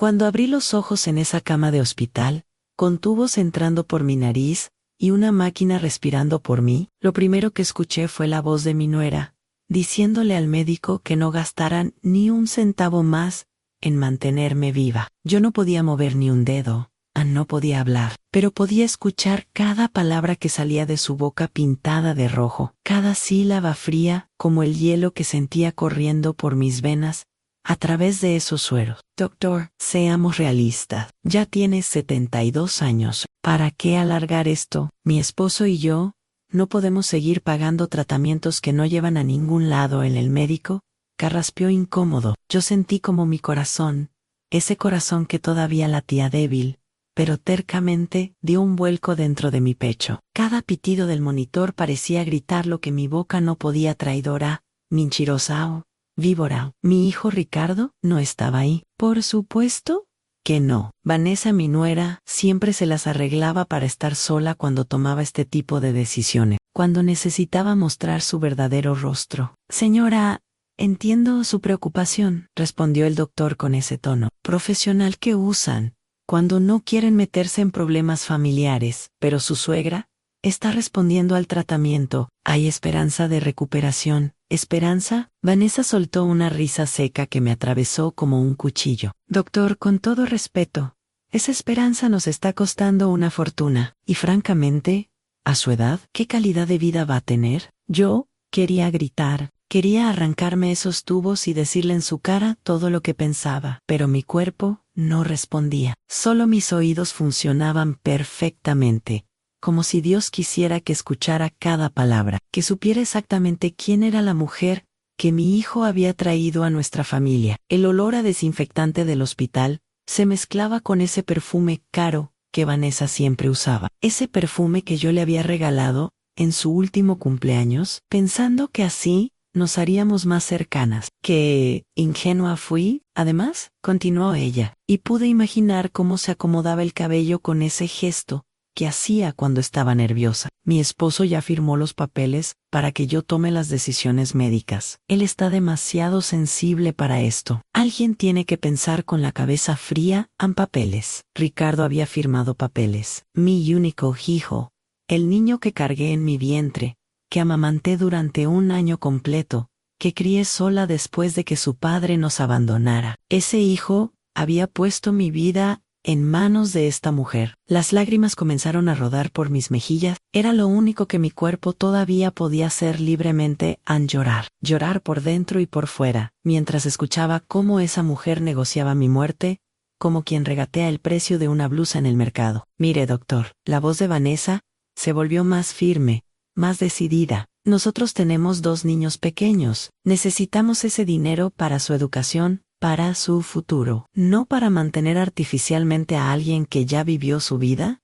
Cuando abrí los ojos en esa cama de hospital, con tubos entrando por mi nariz y una máquina respirando por mí, lo primero que escuché fue la voz de mi nuera, diciéndole al médico que no gastaran ni un centavo más en mantenerme viva. Yo no podía mover ni un dedo, no podía hablar, pero podía escuchar cada palabra que salía de su boca pintada de rojo, cada sílaba fría como el hielo que sentía corriendo por mis venas a través de esos sueros. Doctor, seamos realistas. Ya tienes 72 años. ¿Para qué alargar esto? Mi esposo y yo no podemos seguir pagando tratamientos que no llevan a ningún lado. En el médico carraspeó incómodo. Yo sentí como mi corazón, ese corazón que todavía latía débil, pero tercamente dio un vuelco dentro de mi pecho. Cada pitido del monitor parecía gritar lo que mi boca no podía. Traidora, Minchirosao, víbora. Mi hijo Ricardo no estaba ahí. Por supuesto que no. Vanessa, mi nuera, siempre se las arreglaba para estar sola cuando tomaba este tipo de decisiones, cuando necesitaba mostrar su verdadero rostro. Señora, entiendo su preocupación, respondió el doctor con ese tono profesional que usan cuando no quieren meterse en problemas familiares, pero su suegra está respondiendo al tratamiento. Hay esperanza de recuperación. ¿Esperanza? Vanessa soltó una risa seca que me atravesó como un cuchillo. Doctor, con todo respeto, esa esperanza nos está costando una fortuna. Y francamente, a su edad, ¿qué calidad de vida va a tener? Yo quería gritar, quería arrancarme esos tubos y decirle en su cara todo lo que pensaba, pero mi cuerpo no respondía. Solo mis oídos funcionaban perfectamente, como si Dios quisiera que escuchara cada palabra, que supiera exactamente quién era la mujer que mi hijo había traído a nuestra familia. El olor a desinfectante del hospital se mezclaba con ese perfume caro que Vanessa siempre usaba, ese perfume que yo le había regalado en su último cumpleaños, pensando que así nos haríamos más cercanas. Qué ingenua fui, además, continuó ella, y pude imaginar cómo se acomodaba el cabello con ese gesto que hacía cuando estaba nerviosa. Mi esposo ya firmó los papeles para que yo tome las decisiones médicas. Él está demasiado sensible para esto. Alguien tiene que pensar con la cabeza fría en papeles. Ricardo había firmado papeles. Mi único hijo, el niño que cargué en mi vientre, que amamanté durante un año completo, que crié sola después de que su padre nos abandonara. Ese hijo había puesto mi vida en manos de esta mujer. Las lágrimas comenzaron a rodar por mis mejillas. Era lo único que mi cuerpo todavía podía hacer libremente, llorar. Llorar por dentro y por fuera, mientras escuchaba cómo esa mujer negociaba mi muerte, como quien regatea el precio de una blusa en el mercado. Mire, doctor, la voz de Vanessa se volvió más firme, más decidida. Nosotros tenemos 2 niños pequeños. Necesitamos ese dinero para su educación, para su futuro, no para mantener artificialmente a alguien que ya vivió su vida,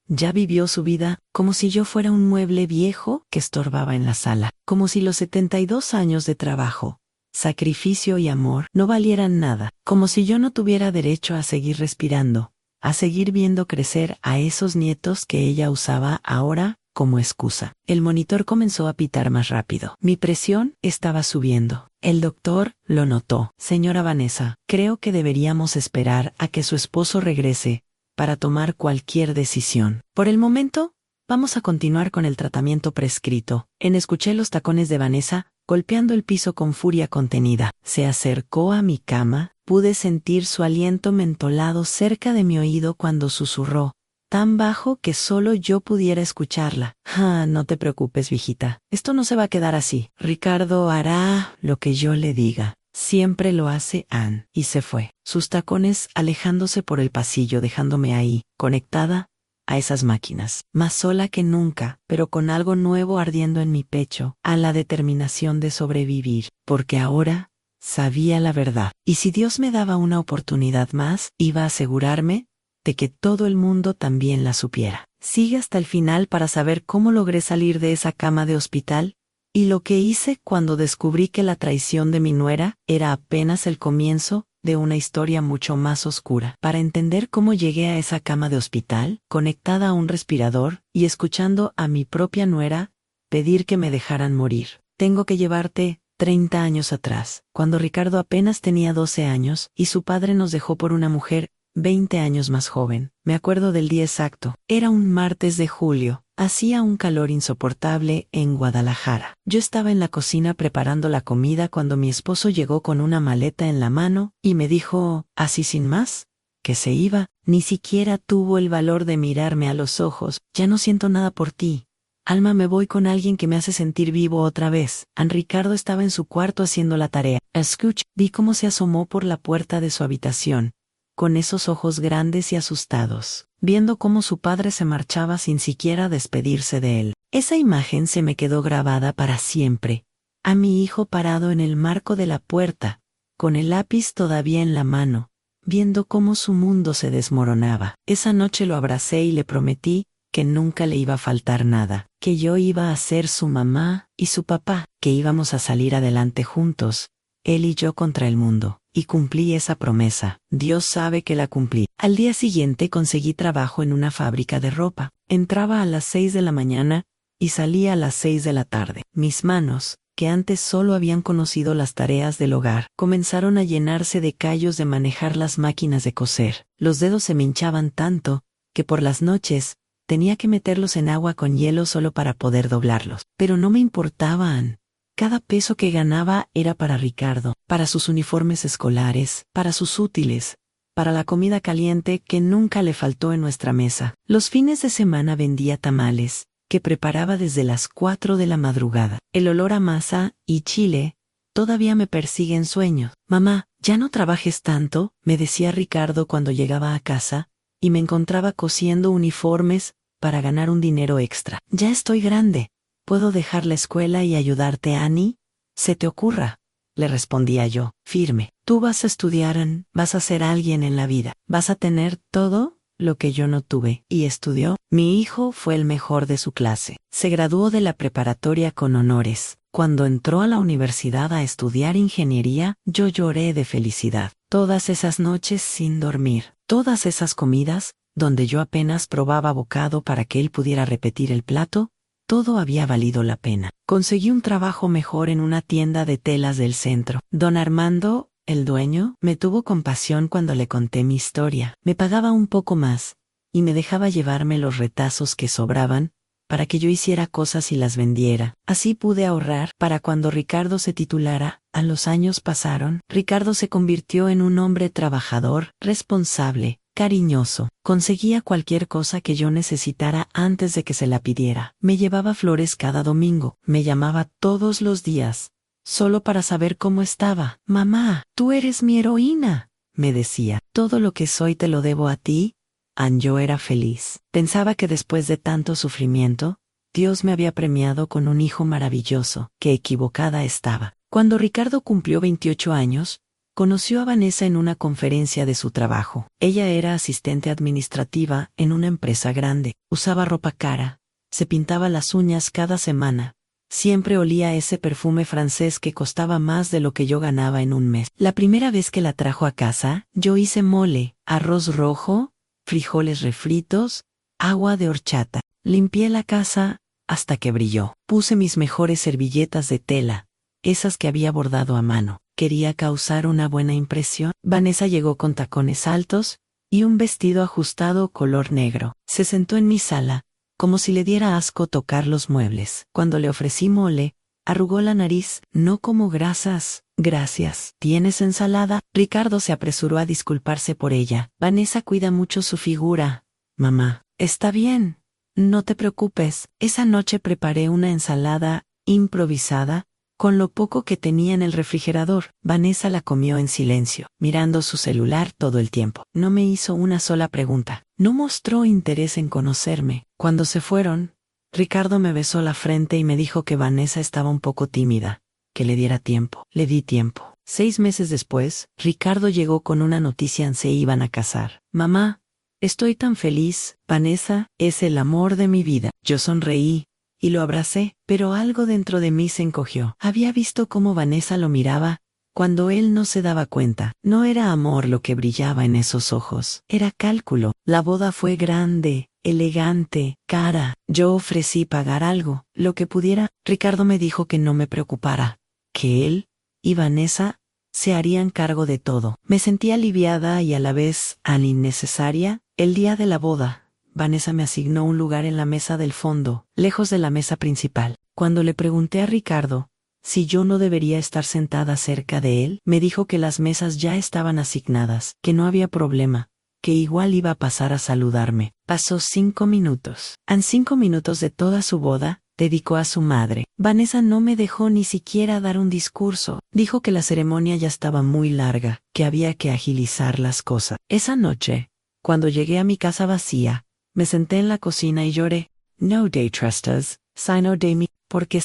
como si yo fuera un mueble viejo que estorbaba en la sala, como si los 72 años de trabajo, sacrificio y amor no valieran nada, como si yo no tuviera derecho a seguir respirando, a seguir viendo crecer a esos nietos que ella usaba ahora como excusa. El monitor comenzó a pitar más rápido. Mi presión estaba subiendo. El doctor lo notó. Señora Vanessa, creo que deberíamos esperar a que su esposo regrese para tomar cualquier decisión. Por el momento, vamos a continuar con el tratamiento prescrito. Escuché los tacones de Vanessa golpeando el piso con furia contenida. Se acercó a mi cama. Pude sentir su aliento mentolado cerca de mi oído cuando susurró, tan bajo que solo yo pudiera escucharla. No te preocupes, viejita. Esto no se va a quedar así. Ricardo hará lo que yo le diga. Siempre lo hace Ann. Y se fue. Sus tacones alejándose por el pasillo, dejándome ahí, conectada a esas máquinas. Más sola que nunca, pero con algo nuevo ardiendo en mi pecho, a la determinación de sobrevivir. Porque ahora sabía la verdad. Y si Dios me daba una oportunidad más, iba a asegurarme de que todo el mundo también la supiera. Sigue hasta el final para saber cómo logré salir de esa cama de hospital y lo que hice cuando descubrí que la traición de mi nuera era apenas el comienzo de una historia mucho más oscura. Para entender cómo llegué a esa cama de hospital, conectada a un respirador y escuchando a mi propia nuera pedir que me dejaran morir, tengo que llevarte 30 años atrás, cuando Ricardo apenas tenía 12 años y su padre nos dejó por una mujer 20 años más joven. Me acuerdo del día exacto. Era un martes de julio. Hacía un calor insoportable en Guadalajara. Yo estaba en la cocina preparando la comida cuando mi esposo llegó con una maleta en la mano y me dijo, así sin más, que se iba. Ni siquiera tuvo el valor de mirarme a los ojos. Ya no siento nada por ti. Alma, me voy con alguien que me hace sentir vivo otra vez. Ricardo estaba en su cuarto haciendo la tarea. Vi cómo se asomó por la puerta de su habitación, con esos ojos grandes y asustados, viendo cómo su padre se marchaba sin siquiera despedirse de él. Esa imagen se me quedó grabada para siempre. A mi hijo parado en el marco de la puerta, con el lápiz todavía en la mano, viendo cómo su mundo se desmoronaba. Esa noche lo abracé y le prometí que nunca le iba a faltar nada, que yo iba a ser su mamá y su papá, que íbamos a salir adelante juntos, él y yo contra el mundo. Y cumplí esa promesa. Dios sabe que la cumplí. Al día siguiente conseguí trabajo en una fábrica de ropa. Entraba a las 6 de la mañana y salía a las 6 de la tarde. Mis manos, que antes solo habían conocido las tareas del hogar, comenzaron a llenarse de callos de manejar las máquinas de coser. Los dedos se me hinchaban tanto que por las noches tenía que meterlos en agua con hielo solo para poder doblarlos. Pero no me importaban. Cada peso que ganaba era para Ricardo, para sus uniformes escolares, para sus útiles, para la comida caliente que nunca le faltó en nuestra mesa. Los fines de semana vendía tamales, que preparaba desde las 4 de la madrugada. El olor a masa y chile todavía me persigue en sueños. Mamá, ya no trabajes tanto, me decía Ricardo cuando llegaba a casa, y me encontraba cosiendo uniformes para ganar un dinero extra. Ya estoy grande. ¿Puedo dejar la escuela y ayudarte, Annie? Se te ocurra, le respondía yo, firme. Tú vas a estudiar, vas a ser alguien en la vida. Vas a tener todo lo que yo no tuve. Y estudió. Mi hijo fue el mejor de su clase. Se graduó de la preparatoria con honores. Cuando entró a la universidad a estudiar ingeniería, yo lloré de felicidad. Todas esas noches sin dormir, todas esas comidas, donde yo apenas probaba bocado para que él pudiera repetir el plato, todo había valido la pena. Conseguí un trabajo mejor en una tienda de telas del centro. Don Armando, el dueño, me tuvo compasión cuando le conté mi historia. Me pagaba un poco más, y me dejaba llevarme los retazos que sobraban, para que yo hiciera cosas y las vendiera. Así pude ahorrar para cuando Ricardo se titulara. A los años pasaron. Ricardo se convirtió en un hombre trabajador, responsable, cariñoso. Conseguía cualquier cosa que yo necesitara antes de que se la pidiera. Me llevaba flores cada domingo. Me llamaba todos los días, solo para saber cómo estaba. Mamá, tú eres mi heroína, me decía. Todo lo que soy te lo debo a ti. Yo era feliz. Pensaba que después de tanto sufrimiento, Dios me había premiado con un hijo maravilloso. Qué equivocada estaba. Cuando Ricardo cumplió 28 años, conoció a Vanessa en una conferencia de su trabajo. Ella era asistente administrativa en una empresa grande. Usaba ropa cara, se pintaba las uñas cada semana. Siempre olía ese perfume francés que costaba más de lo que yo ganaba en un mes. La primera vez que la trajo a casa, yo hice mole, arroz rojo, frijoles refritos, agua de horchata. Limpié la casa hasta que brilló. Puse mis mejores servilletas de tela, esas que había bordado a mano. Quería causar una buena impresión. Vanessa llegó con tacones altos y un vestido ajustado color negro. Se sentó en mi sala, como si le diera asco tocar los muebles. Cuando le ofrecí mole, arrugó la nariz. No como grasas. Gracias. ¿Tienes ensalada? Ricardo se apresuró a disculparse por ella. Vanessa cuida mucho su figura. Mamá, está bien. No te preocupes. Esa noche preparé una ensalada improvisada, con lo poco que tenía en el refrigerador. Vanessa la comió en silencio, mirando su celular todo el tiempo. No me hizo una sola pregunta. No mostró interés en conocerme. Cuando se fueron, Ricardo me besó la frente y me dijo que Vanessa estaba un poco tímida, que le diera tiempo. Le di tiempo. 6 meses después, Ricardo llegó con una noticia: se iban a casar. Mamá, estoy tan feliz. Vanessa es el amor de mi vida. Yo sonreí y lo abracé, pero algo dentro de mí se encogió. Había visto cómo Vanessa lo miraba cuando él no se daba cuenta. No era amor lo que brillaba en esos ojos, era cálculo. La boda fue grande, elegante, cara. Yo ofrecí pagar algo, lo que pudiera. Ricardo me dijo que no me preocupara, que él y Vanessa se harían cargo de todo. Me sentí aliviada y a la vez innecesaria. El día de la boda, Vanessa me asignó un lugar en la mesa del fondo, lejos de la mesa principal. Cuando le pregunté a Ricardo si yo no debería estar sentada cerca de él, me dijo que las mesas ya estaban asignadas, que no había problema, que igual iba a pasar a saludarme. Pasó 5 minutos. En 5 minutos de toda su boda, dedicó a su madre. Vanessa no me dejó ni siquiera dar un discurso. Dijo que la ceremonia ya estaba muy larga, que había que agilizar las cosas. Esa noche, cuando llegué a mi casa vacía, me senté en la cocina y lloré. No de trustas, sino de mí, porque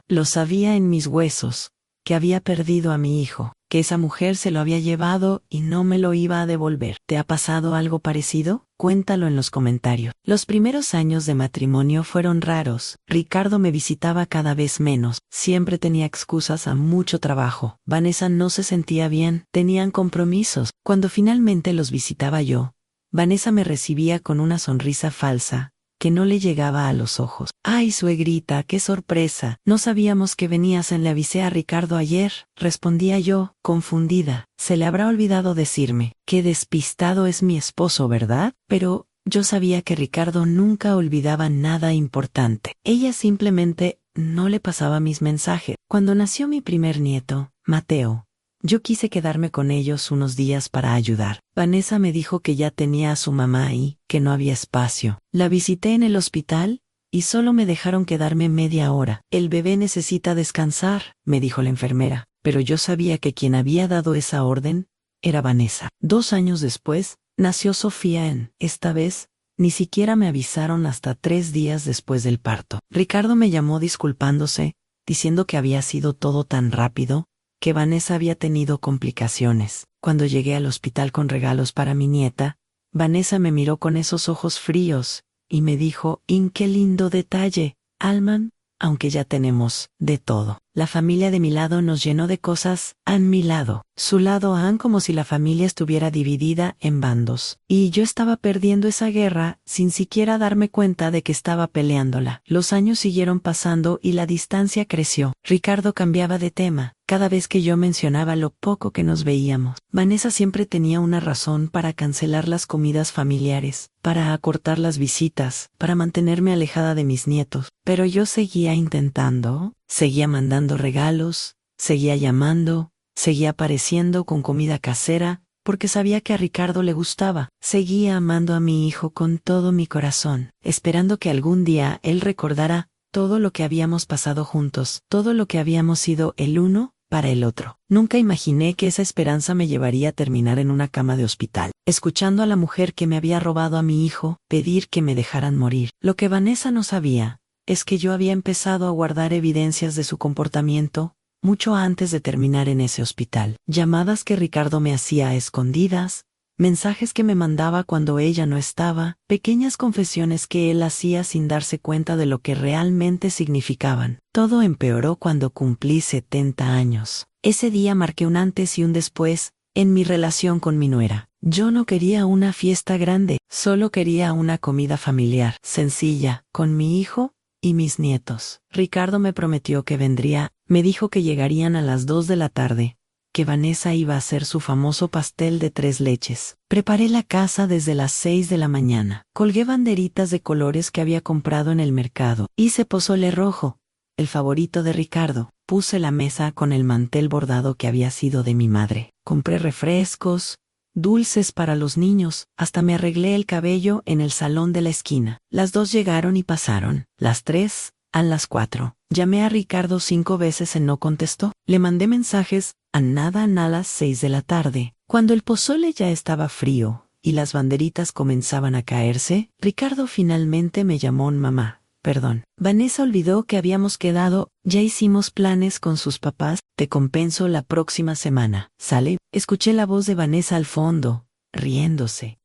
lo sabía en mis huesos, que había perdido a mi hijo, que esa mujer se lo había llevado y no me lo iba a devolver. ¿Te ha pasado algo parecido? Cuéntalo en los comentarios. Los primeros años de matrimonio fueron raros. Ricardo me visitaba cada vez menos. Siempre tenía excusas a mucho trabajo. Vanessa no se sentía bien. Tenían compromisos. Cuando finalmente los visitaba yo, Vanessa me recibía con una sonrisa falsa que no le llegaba a los ojos. ¡Ay, suegrita, qué sorpresa! No sabíamos que venías, le avisé a Ricardo ayer, respondía yo, confundida. Se le habrá olvidado decirme. Qué despistado es mi esposo, ¿verdad? Pero yo sabía que Ricardo nunca olvidaba nada importante. Ella simplemente no le pasaba mis mensajes. Cuando nació mi primer nieto, Mateo, yo quise quedarme con ellos unos días para ayudar. Vanessa me dijo que ya tenía a su mamá ahí, que no había espacio. La visité en el hospital y solo me dejaron quedarme media hora. El bebé necesita descansar, me dijo la enfermera, pero yo sabía que quien había dado esa orden era Vanessa. 2 años después, nació Sofía. Esta vez, ni siquiera me avisaron hasta 3 días después del parto. Ricardo me llamó disculpándose, diciendo que había sido todo tan rápido, que Vanessa había tenido complicaciones. Cuando llegué al hospital con regalos para mi nieta, Vanessa me miró con esos ojos fríos y me dijo: qué lindo detalle, Alman, aunque ya tenemos de todo. La familia de mi lado nos llenó de cosas a mi lado. Su lado como si la familia estuviera dividida en bandos. Y yo estaba perdiendo esa guerra sin siquiera darme cuenta de que estaba peleándola. Los años siguieron pasando y la distancia creció. Ricardo cambiaba de tema cada vez que yo mencionaba lo poco que nos veíamos. Vanessa siempre tenía una razón para cancelar las comidas familiares, para acortar las visitas, para mantenerme alejada de mis nietos. Pero yo seguía intentando, seguía mandando regalos, seguía llamando, seguía apareciendo con comida casera, porque sabía que a Ricardo le gustaba. Seguía amando a mi hijo con todo mi corazón, esperando que algún día él recordara todo lo que habíamos pasado juntos, todo lo que habíamos sido el uno para el otro. Nunca imaginé que esa esperanza me llevaría a terminar en una cama de hospital, escuchando a la mujer que me había robado a mi hijo pedir que me dejaran morir. Lo que Vanessa no sabía es que yo había empezado a guardar evidencias de su comportamiento mucho antes de terminar en ese hospital. Llamadas que Ricardo me hacía a escondidas, mensajes que me mandaba cuando ella no estaba, pequeñas confesiones que él hacía sin darse cuenta de lo que realmente significaban. Todo empeoró cuando cumplí 70 años. Ese día marqué un antes y un después en mi relación con mi nuera. Yo no quería una fiesta grande, solo quería una comida familiar, sencilla, con mi hijo y mis nietos. Ricardo me prometió que vendría, me dijo que llegarían a las 2 de la tarde, que Vanessa iba a hacer su famoso pastel de 3 leches. Preparé la casa desde las 6 de la mañana. Colgué banderitas de colores que había comprado en el mercado. Hice pozole rojo, el favorito de Ricardo. Puse la mesa con el mantel bordado que había sido de mi madre. Compré refrescos, dulces para los niños, hasta me arreglé el cabello en el salón de la esquina. Las 2 llegaron y pasaron. Las 3, a las 4. Llamé a Ricardo 5 veces y no contestó. Le mandé mensajes a las 6 de la tarde. Cuando el pozole ya estaba frío y las banderitas comenzaban a caerse, Ricardo finalmente me llamó mamá. Perdón. Vanessa olvidó que habíamos quedado, ya hicimos planes con sus papás, te compenso la próxima semana. ¿Sale? Escuché la voz de Vanessa al fondo, riéndose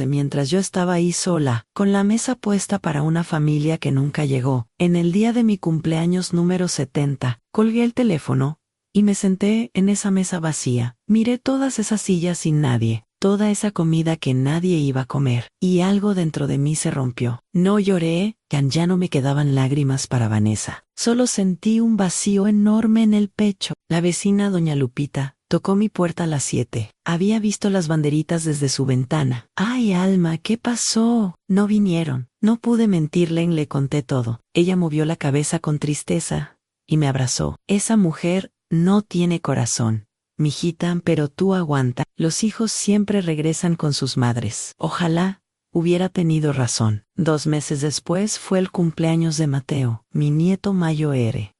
mientras yo estaba ahí sola, con la mesa puesta para una familia que nunca llegó. En el día de mi cumpleaños número 70, colgué el teléfono y me senté en esa mesa vacía. Miré todas esas sillas sin nadie, toda esa comida que nadie iba a comer, y algo dentro de mí se rompió. No lloré, ya no me quedaban lágrimas para Vanessa. Solo sentí un vacío enorme en el pecho. La vecina doña Lupita Tocó mi puerta a las 7. Había visto las banderitas desde su ventana. ¡Ay, Alma! ¿Qué pasó? No vinieron. No pude mentirle, le conté todo. Ella movió la cabeza con tristeza y me abrazó. Esa mujer no tiene corazón, mijita, pero tú aguanta. Los hijos siempre regresan con sus madres. Ojalá hubiera tenido razón. 2 meses después fue el cumpleaños de Mateo, mi nieto mayor.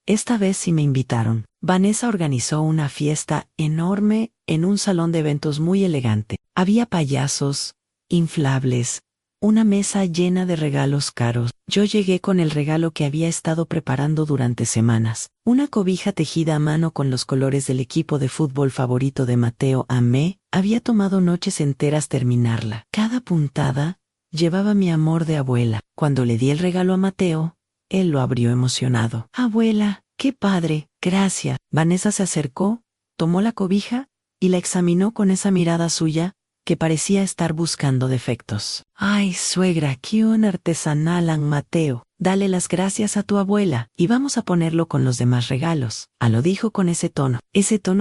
Esta vez sí me invitaron. Vanessa organizó una fiesta enorme en un salón de eventos muy elegante. Había payasos, inflables, una mesa llena de regalos caros. Yo llegué con el regalo que había estado preparando durante semanas. Una cobija tejida a mano con los colores del equipo de fútbol favorito de Mateo. Amé. Había tomado noches enteras terminarla. Cada puntada llevaba mi amor de abuela. Cuando le di el regalo a Mateo, él lo abrió emocionado. Abuela, qué padre, gracias. Vanessa se acercó, tomó la cobija y la examinó con esa mirada suya que parecía estar buscando defectos. Ay, suegra, qué un artesanal, Mateo. Dale las gracias a tu abuela y vamos a ponerlo con los demás regalos. Lo dijo con ese tono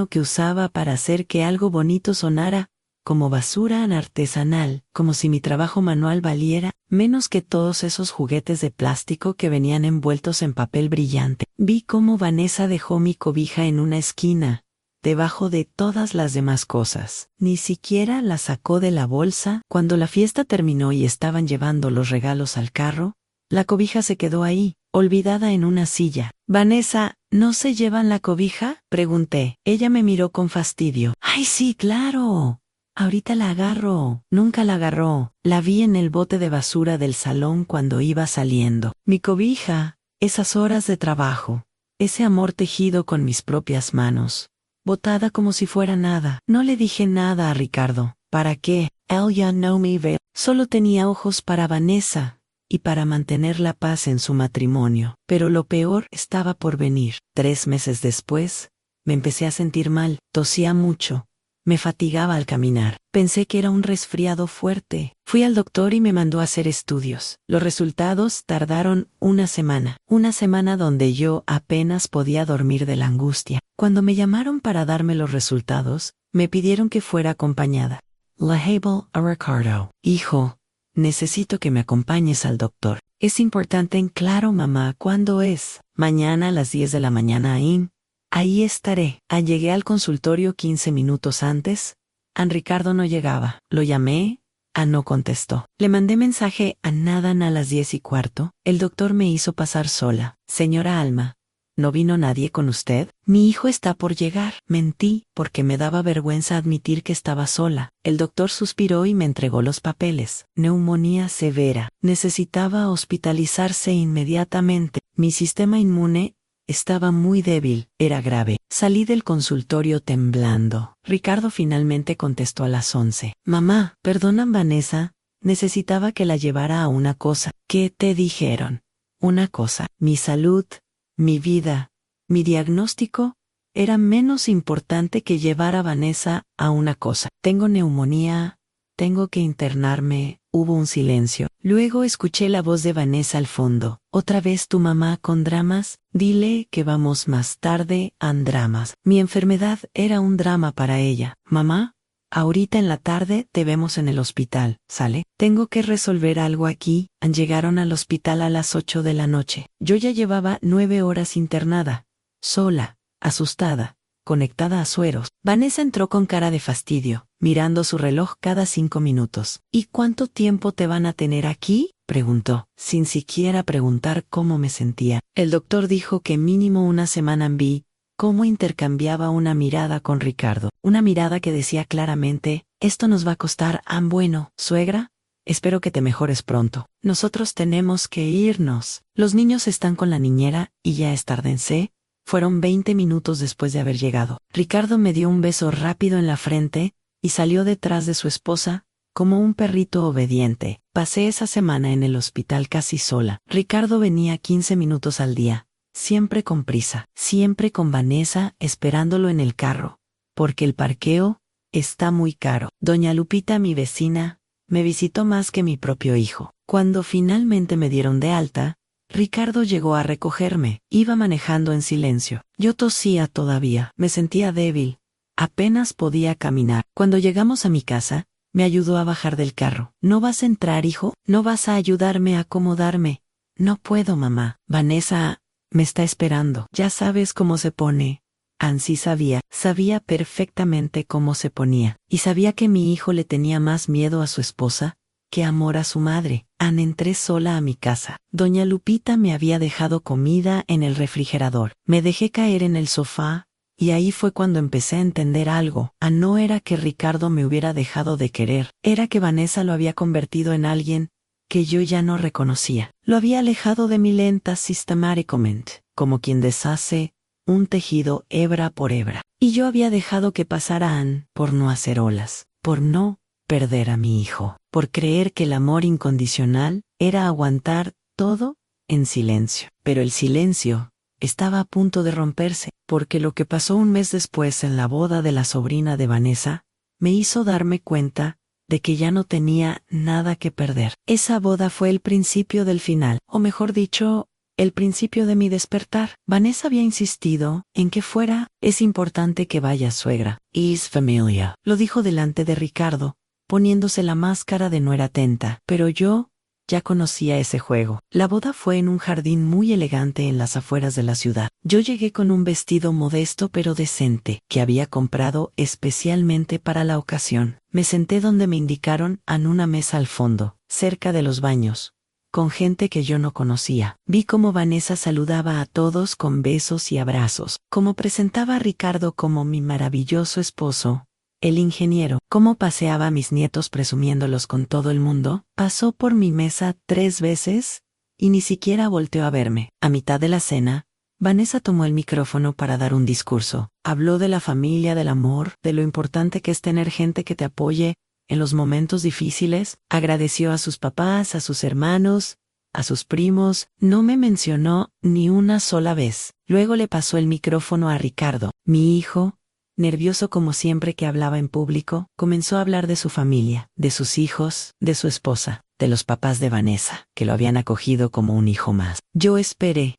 que usaba para hacer que algo bonito sonara como basura artesanal, como si mi trabajo manual valiera menos que todos esos juguetes de plástico que venían envueltos en papel brillante. Vi cómo Vanessa dejó mi cobija en una esquina, debajo de todas las demás cosas. Ni siquiera la sacó de la bolsa. Cuando la fiesta terminó y estaban llevando los regalos al carro, la cobija se quedó ahí, olvidada en una silla. Vanessa, ¿no se llevan la cobija?, pregunté. Ella me miró con fastidio. ¡Ay, sí, claro! Ahorita la agarro. Nunca la agarró. La vi en el bote de basura del salón cuando iba saliendo. Mi cobija, esas horas de trabajo, ese amor tejido con mis propias manos, botada como si fuera nada. No le dije nada a Ricardo. ¿Para qué? Él ya no me ve. Solo tenía ojos para Vanessa y para mantener la paz en su matrimonio. Pero lo peor estaba por venir. 3 meses después, me empecé a sentir mal. Tosía mucho. Me fatigaba al caminar. Pensé que era un resfriado fuerte. Fui al doctor y me mandó a hacer estudios. Los resultados tardaron una semana. Una semana donde yo apenas podía dormir de la angustia. Cuando me llamaron para darme los resultados, me pidieron que fuera acompañada. Label a Ricardo. Hijo, necesito que me acompañes al doctor. Es importante. En claro, mamá. ¿Cuándo es? Mañana a las 10 de la mañana. Ahí estaré. Llegué al consultorio 15 minutos antes. Ricardo no llegaba. Lo llamé. No contestó. Le mandé mensaje a Nadan a las 10:15. El doctor me hizo pasar sola. Señora Alma, ¿no vino nadie con usted? Mi hijo está por llegar. Mentí, porque me daba vergüenza admitir que estaba sola. El doctor suspiró y me entregó los papeles. Neumonía severa. Necesitaba hospitalizarse inmediatamente. Mi sistema inmune estaba muy débil, era grave. Salí del consultorio temblando. Ricardo finalmente contestó a las 11. Mamá, perdona Vanessa, necesitaba que la llevara a una cosa. ¿Qué te dijeron? Una cosa. Mi salud, mi vida, mi diagnóstico era menos importante que llevar a Vanessa a una cosa. Tengo neumonía, tengo que internarme. Hubo un silencio. Luego escuché la voz de Vanessa al fondo. ¿Otra vez tu mamá con dramas? Dile que vamos más tarde a dramas. Mi enfermedad era un drama para ella. Mamá, ahorita en la tarde te vemos en el hospital, ¿sale? Tengo que resolver algo aquí. Llegaron al hospital a las 8 de la noche. Yo ya llevaba 9 horas internada, sola, asustada, conectada a sueros. Vanessa entró con cara de fastidio, mirando su reloj cada 5 minutos. ¿Y cuánto tiempo te van a tener aquí?, preguntó, sin siquiera preguntar cómo me sentía. El doctor dijo que mínimo una semana. Vi cómo intercambiaba una mirada con Ricardo. Una mirada que decía claramente, esto nos va a costar. Bueno, suegra, espero que te mejores pronto. Nosotros tenemos que irnos. Los niños están con la niñera y ya es tarde. Fueron 20 minutos después de haber llegado. Ricardo me dio un beso rápido en la frente y salió detrás de su esposa, como un perrito obediente. Pasé esa semana en el hospital casi sola. Ricardo venía 15 minutos al día, siempre con prisa, siempre con Vanessa esperándolo en el carro, porque el parqueo está muy caro. Doña Lupita, mi vecina, me visitó más que mi propio hijo. Cuando finalmente me dieron de alta, Ricardo llegó a recogerme. Iba manejando en silencio. Yo tosía todavía. Me sentía débil, Apenas podía caminar. Cuando llegamos a mi casa, me ayudó a bajar del carro. ¿No vas a entrar, hijo? ¿No vas a ayudarme a acomodarme? No puedo, mamá. Vanessa me está esperando. Ya sabes cómo se pone. Ansí sabía perfectamente cómo se ponía, y sabía que mi hijo le tenía más miedo a su esposa que amor a su madre. Entré sola a mi casa. Doña Lupita me había dejado comida en el refrigerador. Me dejé caer en el sofá, y ahí fue cuando empecé a entender algo. No era que Ricardo me hubiera dejado de querer, era que Vanessa lo había convertido en alguien que yo ya no reconocía. Lo había alejado de mí lenta, sistemáticamente, como quien deshace un tejido hebra por hebra. Y yo había dejado que pasaran por no hacer olas, por no perder a mi hijo, por creer que el amor incondicional era aguantar todo en silencio. Pero el silencio estaba a punto de romperse, porque lo que pasó un mes después en la boda de la sobrina de Vanessa me hizo darme cuenta de que ya no tenía nada que perder. Esa boda fue el principio del final, o mejor dicho, el principio de mi despertar. Vanessa había insistido en que fuera. Es importante que vayas, suegra. Es familia. Lo dijo delante de Ricardo, poniéndose la máscara de nuera atenta. Pero yo ya conocía ese juego. La boda fue en un jardín muy elegante en las afueras de la ciudad. Yo llegué con un vestido modesto pero decente, que había comprado especialmente para la ocasión. Me senté donde me indicaron, en una mesa al fondo, cerca de los baños, con gente que yo no conocía. Vi cómo Vanessa saludaba a todos con besos y abrazos, cómo presentaba a Ricardo como mi maravilloso esposo, el ingeniero, cómo paseaba a mis nietos presumiéndolos con todo el mundo. Pasó por mi mesa 3 veces y ni siquiera volteó a verme. A mitad de la cena, Vanessa tomó el micrófono para dar un discurso. Habló de la familia, del amor, de lo importante que es tener gente que te apoye en los momentos difíciles. Agradeció a sus papás, a sus hermanos, a sus primos. No me mencionó ni una sola vez. Luego le pasó el micrófono a Ricardo. Mi hijo, nervioso como siempre que hablaba en público, comenzó a hablar de su familia, de sus hijos, de su esposa, de los papás de Vanessa, que lo habían acogido como un hijo más. Yo esperé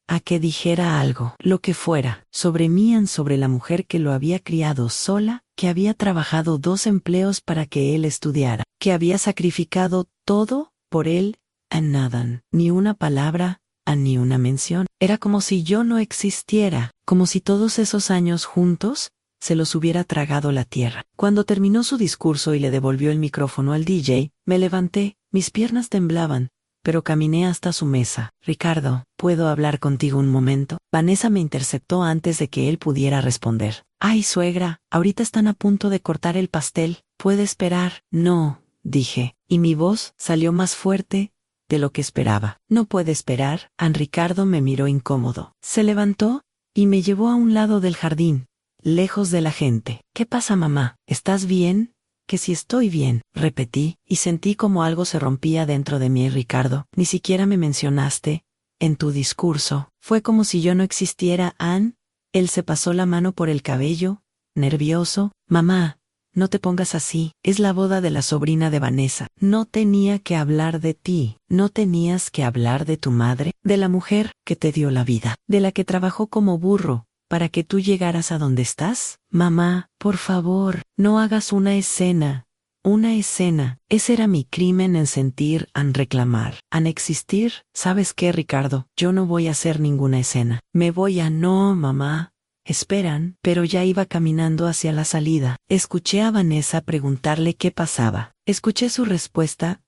a que dijera algo, lo que fuera, sobre mí, sobre la mujer que lo había criado sola, que había trabajado 2 empleos para que él estudiara, que había sacrificado todo por él, nada, ni una palabra, ni una mención. Era como si yo no existiera, como si todos esos años juntos se los hubiera tragado la tierra. Cuando terminó su discurso y le devolvió el micrófono al DJ, me levanté, mis piernas temblaban, pero caminé hasta su mesa. Ricardo, ¿puedo hablar contigo un momento? Vanessa me interceptó antes de que él pudiera responder. Ay, suegra, ahorita están a punto de cortar el pastel. ¿Puede esperar? No, dije, y mi voz salió más fuerte de lo que esperaba. No puede esperar. Ricardo me miró incómodo. Se levantó y me llevó a un lado del jardín, lejos de la gente. ¿Qué pasa, mamá? ¿Estás bien? Que si estoy bien, repetí, y sentí como algo se rompía dentro de mí. Ricardo, ni siquiera me mencionaste en tu discurso. Fue como si yo no existiera, Ann. Él se pasó la mano por el cabello, nervioso. Mamá, no te pongas así. Es la boda de la sobrina de Vanessa. No tenía que hablar de ti. No tenías que hablar de tu madre, de la mujer que te dio la vida, de la que trabajó como burro para que tú llegaras a donde estás. Mamá, por favor, no hagas una escena. Una escena. Ese era mi crimen, en sentir, en reclamar, en existir. ¿Sabes qué, Ricardo? Yo no voy a hacer ninguna escena. Me voy a... No, mamá. Esperan, pero ya iba caminando hacia la salida. Escuché a Vanessa preguntarle qué pasaba. Escuché su respuesta.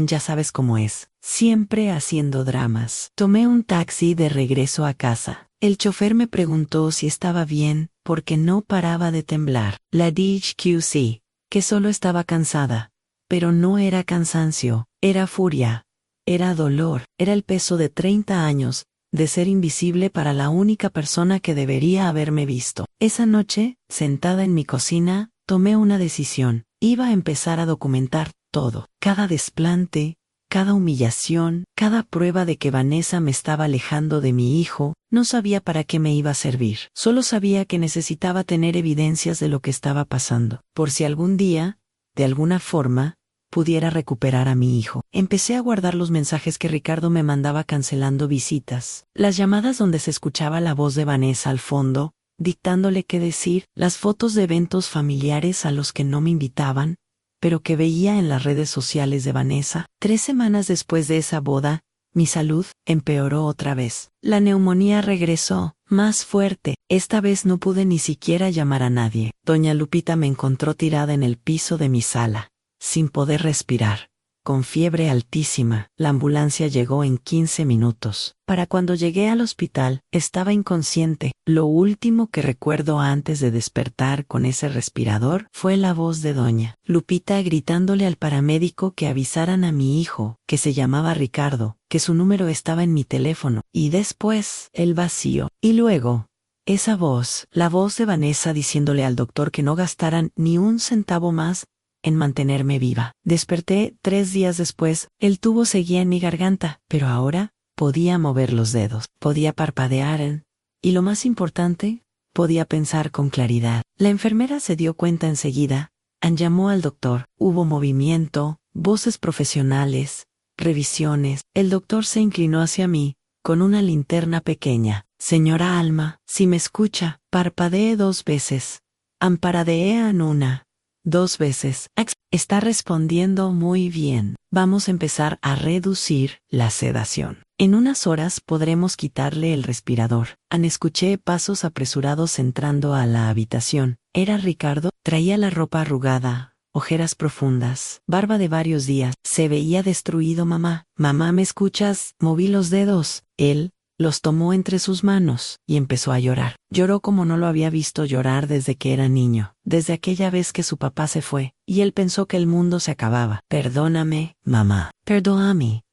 Ya sabes cómo es. Siempre haciendo dramas. Tomé un taxi de regreso a casa. El chofer me preguntó si estaba bien, porque no paraba de temblar. Le dije que sí, que solo estaba cansada. Pero no era cansancio, era furia, era dolor, era el peso de 30 años, de ser invisible para la única persona que debería haberme visto. Esa noche, sentada en mi cocina, tomé una decisión. Iba a empezar a documentar todo, cada desplante, cada humillación, cada prueba de que Vanessa me estaba alejando de mi hijo. No sabía para qué me iba a servir. Solo sabía que necesitaba tener evidencias de lo que estaba pasando, por si algún día, de alguna forma, pudiera recuperar a mi hijo. Empecé a guardar los mensajes que Ricardo me mandaba cancelando visitas, las llamadas donde se escuchaba la voz de Vanessa al fondo, dictándole qué decir, las fotos de eventos familiares a los que no me invitaban, pero que veía en las redes sociales de Vanessa. 3 semanas después de esa boda, mi salud empeoró otra vez. La neumonía regresó, más fuerte. Esta vez no pude ni siquiera llamar a nadie. Doña Lupita me encontró tirada en el piso de mi sala, sin poder respirar, con fiebre altísima. La ambulancia llegó en 15 minutos. Para cuando llegué al hospital, estaba inconsciente. Lo último que recuerdo antes de despertar con ese respirador fue la voz de doña Lupita gritándole al paramédico que avisaran a mi hijo, que se llamaba Ricardo, que su número estaba en mi teléfono, y después, el vacío. Y luego, esa voz, la voz de Vanessa diciéndole al doctor que no gastaran ni un centavo más en mantenerme viva. Desperté 3 días después, el tubo seguía en mi garganta, pero ahora podía mover los dedos, podía parpadear y lo más importante, podía pensar con claridad. La enfermera se dio cuenta enseguida, llamó al doctor, hubo movimiento, voces profesionales, revisiones. El doctor se inclinó hacia mí, con una linterna pequeña. Señora Alma, si me escucha, parpadee 2 veces. Amparadean 1, 2 veces. Está respondiendo muy bien. Vamos a empezar a reducir la sedación. En unas horas podremos quitarle el respirador. Escuché pasos apresurados entrando a la habitación. Era Ricardo. Traía la ropa arrugada, ojeras profundas, barba de varios días. Se veía destruido. Mamá, ¿me escuchas? Moví los dedos. Él los tomó entre sus manos y empezó a llorar. Lloró como no lo había visto llorar desde que era niño, desde aquella vez que su papá se fue, y él pensó que el mundo se acababa. Perdóname, mamá. Perdóame,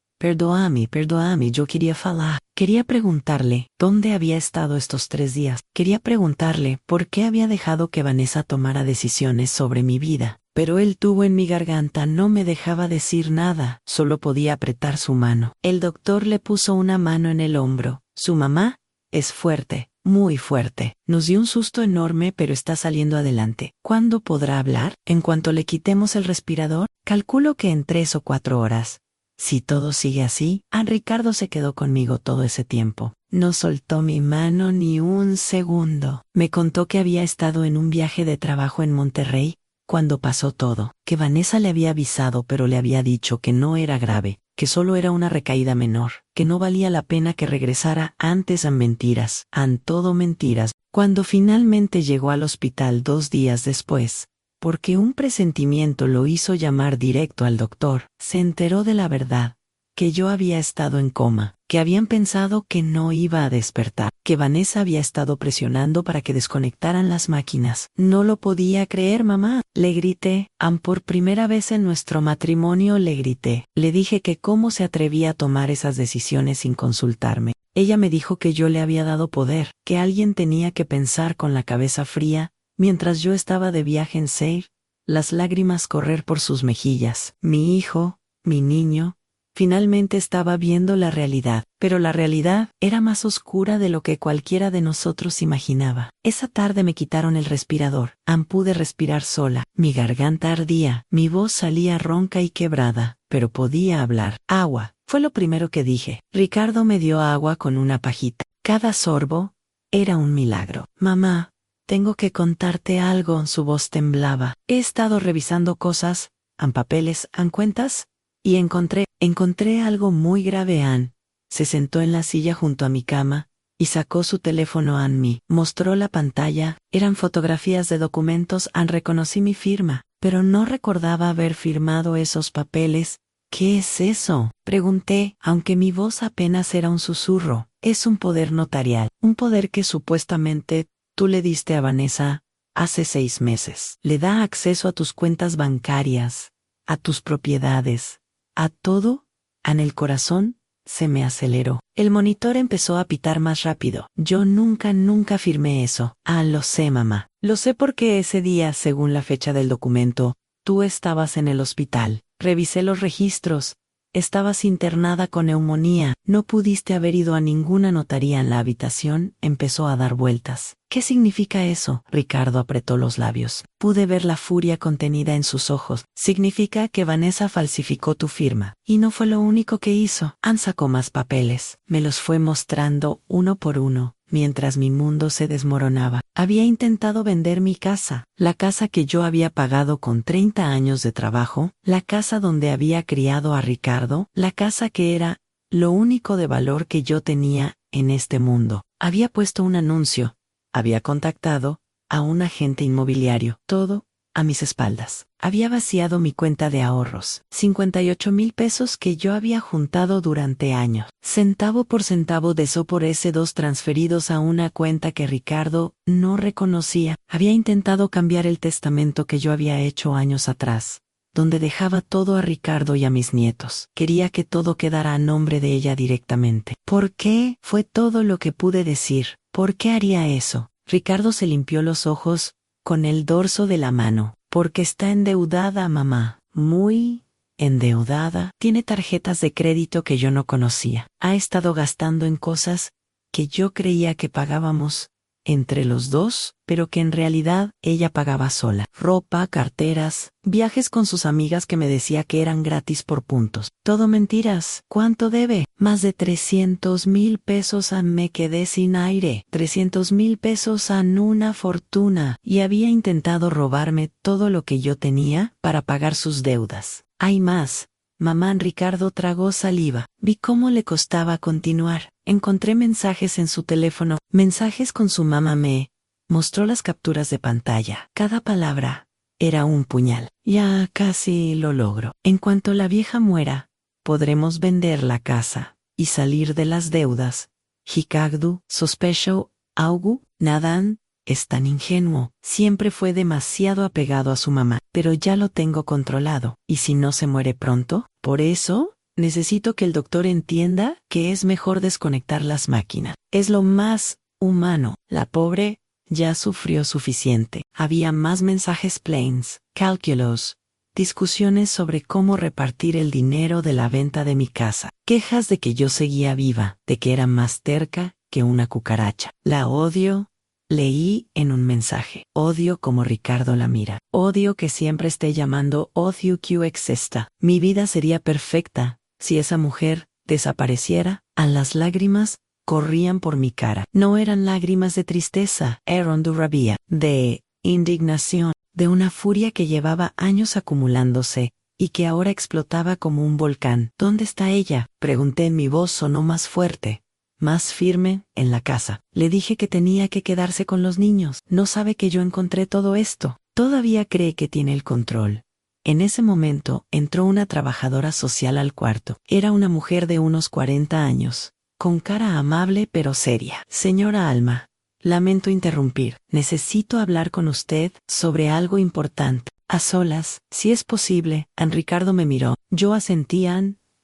yo quería falar. Quería preguntarle dónde había estado estos 3 días. Quería preguntarle por qué había dejado que Vanessa tomara decisiones sobre mi vida. Pero el tubo en mi garganta no me dejaba decir nada, solo podía apretar su mano. El doctor le puso una mano en el hombro. Su mamá es fuerte, muy fuerte. Nos dio un susto enorme, pero está saliendo adelante. ¿Cuándo podrá hablar? En cuanto le quitemos el respirador, calculo que en 3 o 4 horas. Si todo sigue así, Ricardo se quedó conmigo todo ese tiempo. No soltó mi mano ni un segundo. Me contó que había estado en un viaje de trabajo en Monterrey, cuando pasó todo, que Vanessa le había avisado pero le había dicho que no era grave, que solo era una recaída menor, que no valía la pena que regresara antes. Mentiras, todo mentiras. Cuando finalmente llegó al hospital 2 días después, porque un presentimiento lo hizo llamar directo al doctor, se enteró de la verdad, que yo había estado en coma, que habían pensado que no iba a despertar, que Vanessa había estado presionando para que desconectaran las máquinas. No lo podía creer, mamá. Le grité, por primera vez en nuestro matrimonio le grité. Le dije que cómo se atrevía a tomar esas decisiones sin consultarme. Ella me dijo que yo le había dado poder, que alguien tenía que pensar con la cabeza fría, mientras yo estaba de viaje en Seir, las lágrimas correr por sus mejillas. Mi hijo, mi niño, finalmente estaba viendo la realidad, pero la realidad era más oscura de lo que cualquiera de nosotros imaginaba. Esa tarde me quitaron el respirador. Pude respirar sola. Mi garganta ardía, mi voz salía ronca y quebrada, pero podía hablar. Agua, fue lo primero que dije. Ricardo me dio agua con una pajita. Cada sorbo era un milagro. Mamá, tengo que contarte algo. Su voz temblaba. He estado revisando cosas, papeles, cuentas, y encontré algo muy grave. Se sentó en la silla junto a mi cama y sacó su teléfono. Me mostró la pantalla. Eran fotografías de documentos. Reconocí mi firma, pero no recordaba haber firmado esos papeles. ¿Qué es eso?, pregunté, aunque mi voz apenas era un susurro. Es un poder notarial, un poder que supuestamente tú le diste a Vanessa hace 6 meses. Le da acceso a tus cuentas bancarias, a tus propiedades, a todo. El corazón se me aceleró. El monitor empezó a pitar más rápido. Yo nunca firmé eso. Lo sé, mamá. Lo sé porque ese día, según la fecha del documento, tú estabas en el hospital. Revisé los registros. Estabas internada con neumonía. No pudiste haber ido a ninguna notaría. En la habitación empezó a dar vueltas. ¿Qué significa eso? Ricardo apretó los labios. Pude ver la furia contenida en sus ojos. Significa que Vanessa falsificó tu firma. Y no fue lo único que hizo. Ann sacó más papeles. Me los fue mostrando uno por uno, mientras mi mundo se desmoronaba. Había intentado vender mi casa, la casa que yo había pagado con 30 años de trabajo, la casa donde había criado a Ricardo, la casa que era lo único de valor que yo tenía en este mundo. Había puesto un anuncio. Había contactado a un agente inmobiliario, todo a mis espaldas. Había vaciado mi cuenta de ahorros, 58,000 pesos que yo había juntado durante años. Centavo por centavo de eso por ese dos transferidos a una cuenta que Ricardo no reconocía. Había intentado cambiar el testamento que yo había hecho años atrás, donde dejaba todo a Ricardo y a mis nietos. Quería que todo quedara a nombre de ella directamente. ¿Por qué? Fue todo lo que pude decir. ¿Por qué haría eso? Ricardo se limpió los ojos con el dorso de la mano. Porque está endeudada, mamá. Muy endeudada. Tiene tarjetas de crédito que yo no conocía. Ha estado gastando en cosas que yo creía que pagábamos entre los dos, pero que en realidad ella pagaba sola. Ropa, carteras, viajes con sus amigas que me decía que eran gratis por puntos. Todo mentiras. ¿Cuánto debe? Más de 300,000 pesos. Me quedé sin aire. 300,000 pesos. Una fortuna. Y había intentado robarme todo lo que yo tenía para pagar sus deudas. Hay más. Mamá. Ricardo tragó saliva. Vi cómo le costaba continuar. Encontré mensajes en su teléfono, mensajes con su mamá. Me mostró las capturas de pantalla. Cada palabra era un puñal. Ya casi lo logro. En cuanto la vieja muera, podremos vender la casa y salir de las deudas. Hikagdu, sospecho, Augu, Nadan, es tan ingenuo. Siempre fue demasiado apegado a su mamá, pero ya lo tengo controlado. ¿Y si no se muere pronto? Por eso necesito que el doctor entienda que es mejor desconectar las máquinas. Es lo más humano. La pobre ya sufrió suficiente. Había más mensajes planes, cálculos, discusiones sobre cómo repartir el dinero de la venta de mi casa, quejas de que yo seguía viva, de que era más terca que una cucaracha. La odio. Leí en un mensaje. Odio como Ricardo la mira. Odio que siempre esté llamando odio que exista. Mi vida sería perfecta si esa mujer desapareciera. A las lágrimas corrían por mi cara. No eran lágrimas de tristeza, eran de rabia, de indignación, de una furia que llevaba años acumulándose y que ahora explotaba como un volcán. ¿Dónde está ella? Pregunté. Mi voz sonó más fuerte, más firme. En la casa. Le dije que tenía que quedarse con los niños. No sabe que yo encontré todo esto. Todavía cree que tiene el control. En ese momento entró una trabajadora social al cuarto. Era una mujer de unos 40 años, con cara amable pero seria. Señora Alma, lamento interrumpir. Necesito hablar con usted sobre algo importante. A solas, si es posible. Ricardo me miró. Yo asentí.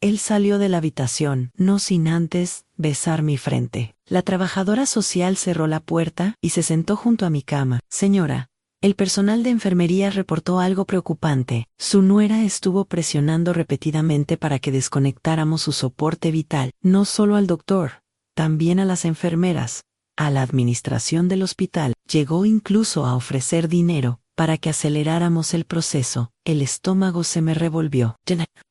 Él salió de la habitación, no sin antes besar mi frente. La trabajadora social cerró la puerta y se sentó junto a mi cama. Señora, el personal de enfermería reportó algo preocupante. Su nuera estuvo presionando repetidamente para que desconectáramos su soporte vital, no solo al doctor, también a las enfermeras, a la administración del hospital. Llegó incluso a ofrecer dinero para que aceleráramos el proceso. El estómago se me revolvió.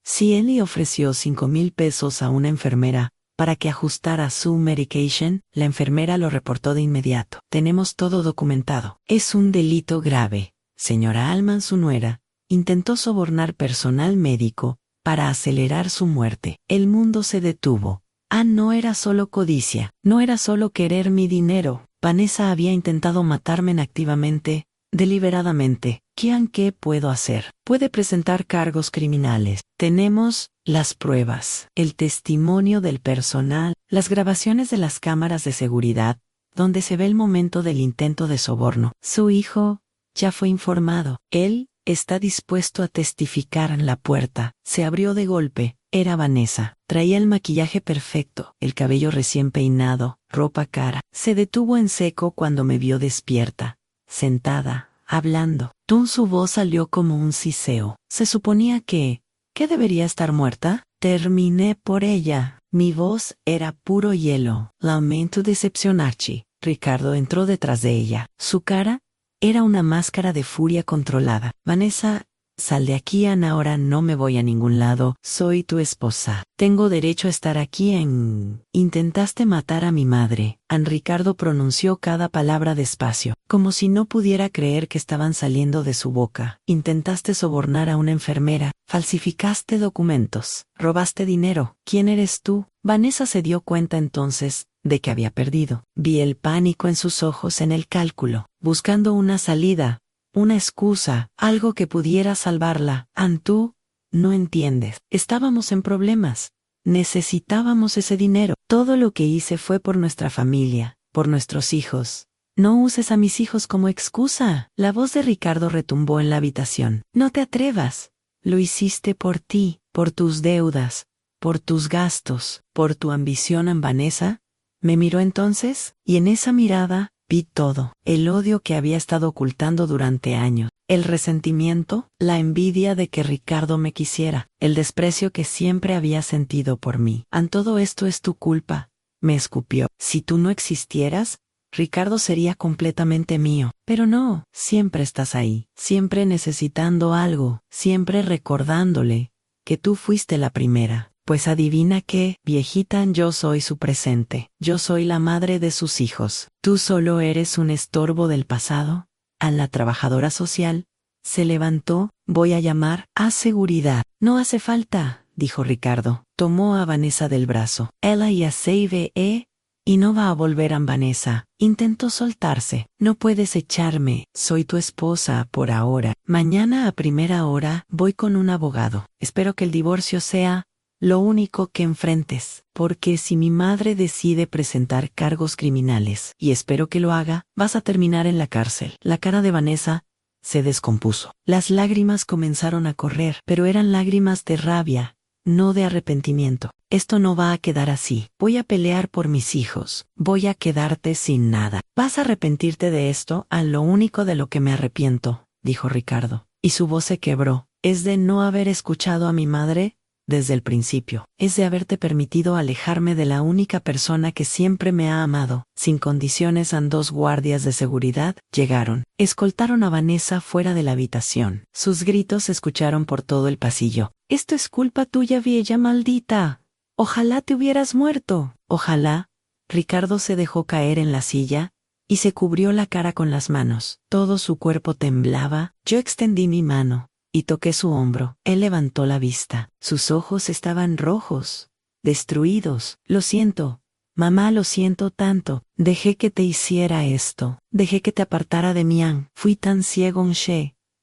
Si él le ofreció 5,000 pesos a una enfermera para que ajustara su medication, la enfermera lo reportó de inmediato. Tenemos todo documentado. Es un delito grave. Señora Alman, su nuera, intentó sobornar personal médico para acelerar su muerte. El mundo se detuvo. No era solo codicia, no era solo querer mi dinero. Vanessa había intentado matarme activamente, deliberadamente. ¿Qué puedo hacer? Puede presentar cargos criminales. Tenemos las pruebas, el testimonio del personal, las grabaciones de las cámaras de seguridad, donde se ve el momento del intento de soborno. Su hijo ya fue informado. Él está dispuesto a testificar. En la puerta se abrió de golpe. Era Vanessa. Traía el maquillaje perfecto, el cabello recién peinado, ropa cara. Se detuvo en seco cuando me vio despierta, sentada, hablando. Su voz salió como un siseo. Se suponía que debería estar muerta. Terminé por ella. Mi voz era puro hielo. Lamento decepcionarchi. Ricardo entró detrás de ella. Su cara era una máscara de furia controlada. Vanessa, sal de aquí, Ana, ahora no me voy a ningún lado. Soy tu esposa. Tengo derecho a estar aquí en... Intentaste matar a mi madre. Ricardo pronunció cada palabra despacio, como si no pudiera creer que estaban saliendo de su boca. Intentaste sobornar a una enfermera. Falsificaste documentos. Robaste dinero. ¿Quién eres tú? Vanessa se dio cuenta entonces de que había perdido. Vi el pánico en sus ojos en el cálculo, buscando una salida, una excusa, algo que pudiera salvarla. Tú no entiendes. Estábamos en problemas. Necesitábamos ese dinero. Todo lo que hice fue por nuestra familia, por nuestros hijos. No uses a mis hijos como excusa. La voz de Ricardo retumbó en la habitación. No te atrevas. Lo hiciste por ti, por tus deudas, por tus gastos, por tu ambición, Vanessa. Me miró entonces, y en esa mirada vi todo, el odio que había estado ocultando durante años, el resentimiento, la envidia de que Ricardo me quisiera, el desprecio que siempre había sentido por mí. Todo esto es tu culpa, me escupió. Si tú no existieras, Ricardo sería completamente mío. Pero no, siempre estás ahí, siempre necesitando algo, siempre recordándole que tú fuiste la primera. Pues adivina qué, viejita, yo soy su presente. Yo soy la madre de sus hijos. Tú solo eres un estorbo del pasado. A la trabajadora social se levantó. Voy a llamar a seguridad. No hace falta, dijo Ricardo. Tomó a Vanessa del brazo. Ella ya se ve, y no va a volver. Vanessa intentó soltarse. No puedes echarme. Soy tu esposa por ahora. Mañana a primera hora voy con un abogado. Espero que el divorcio sea lo único que enfrentes, porque si mi madre decide presentar cargos criminales, y espero que lo haga, vas a terminar en la cárcel. La cara de Vanessa se descompuso. Las lágrimas comenzaron a correr, pero eran lágrimas de rabia, no de arrepentimiento. Esto no va a quedar así. Voy a pelear por mis hijos. Voy a quedarte sin nada. ¿Vas a arrepentirte de esto? Lo único de lo que me arrepiento, dijo Ricardo, y su voz se quebró, es de no haber escuchado a mi madre desde el principio. Es de haberte permitido alejarme de la única persona que siempre me ha amado. Sin condiciones. 2 guardias de seguridad llegaron. Escoltaron a Vanessa fuera de la habitación. Sus gritos se escucharon por todo el pasillo. Esto es culpa tuya, vieja maldita. Ojalá te hubieras muerto. Ojalá. Ricardo se dejó caer en la silla y se cubrió la cara con las manos. Todo su cuerpo temblaba. Yo extendí mi mano y toqué su hombro. Él levantó la vista. Sus ojos estaban rojos, destruidos. Lo siento, mamá, lo siento tanto. Dejé que te hiciera esto. Dejé que te apartara de mí, Ann. Fui tan ciego,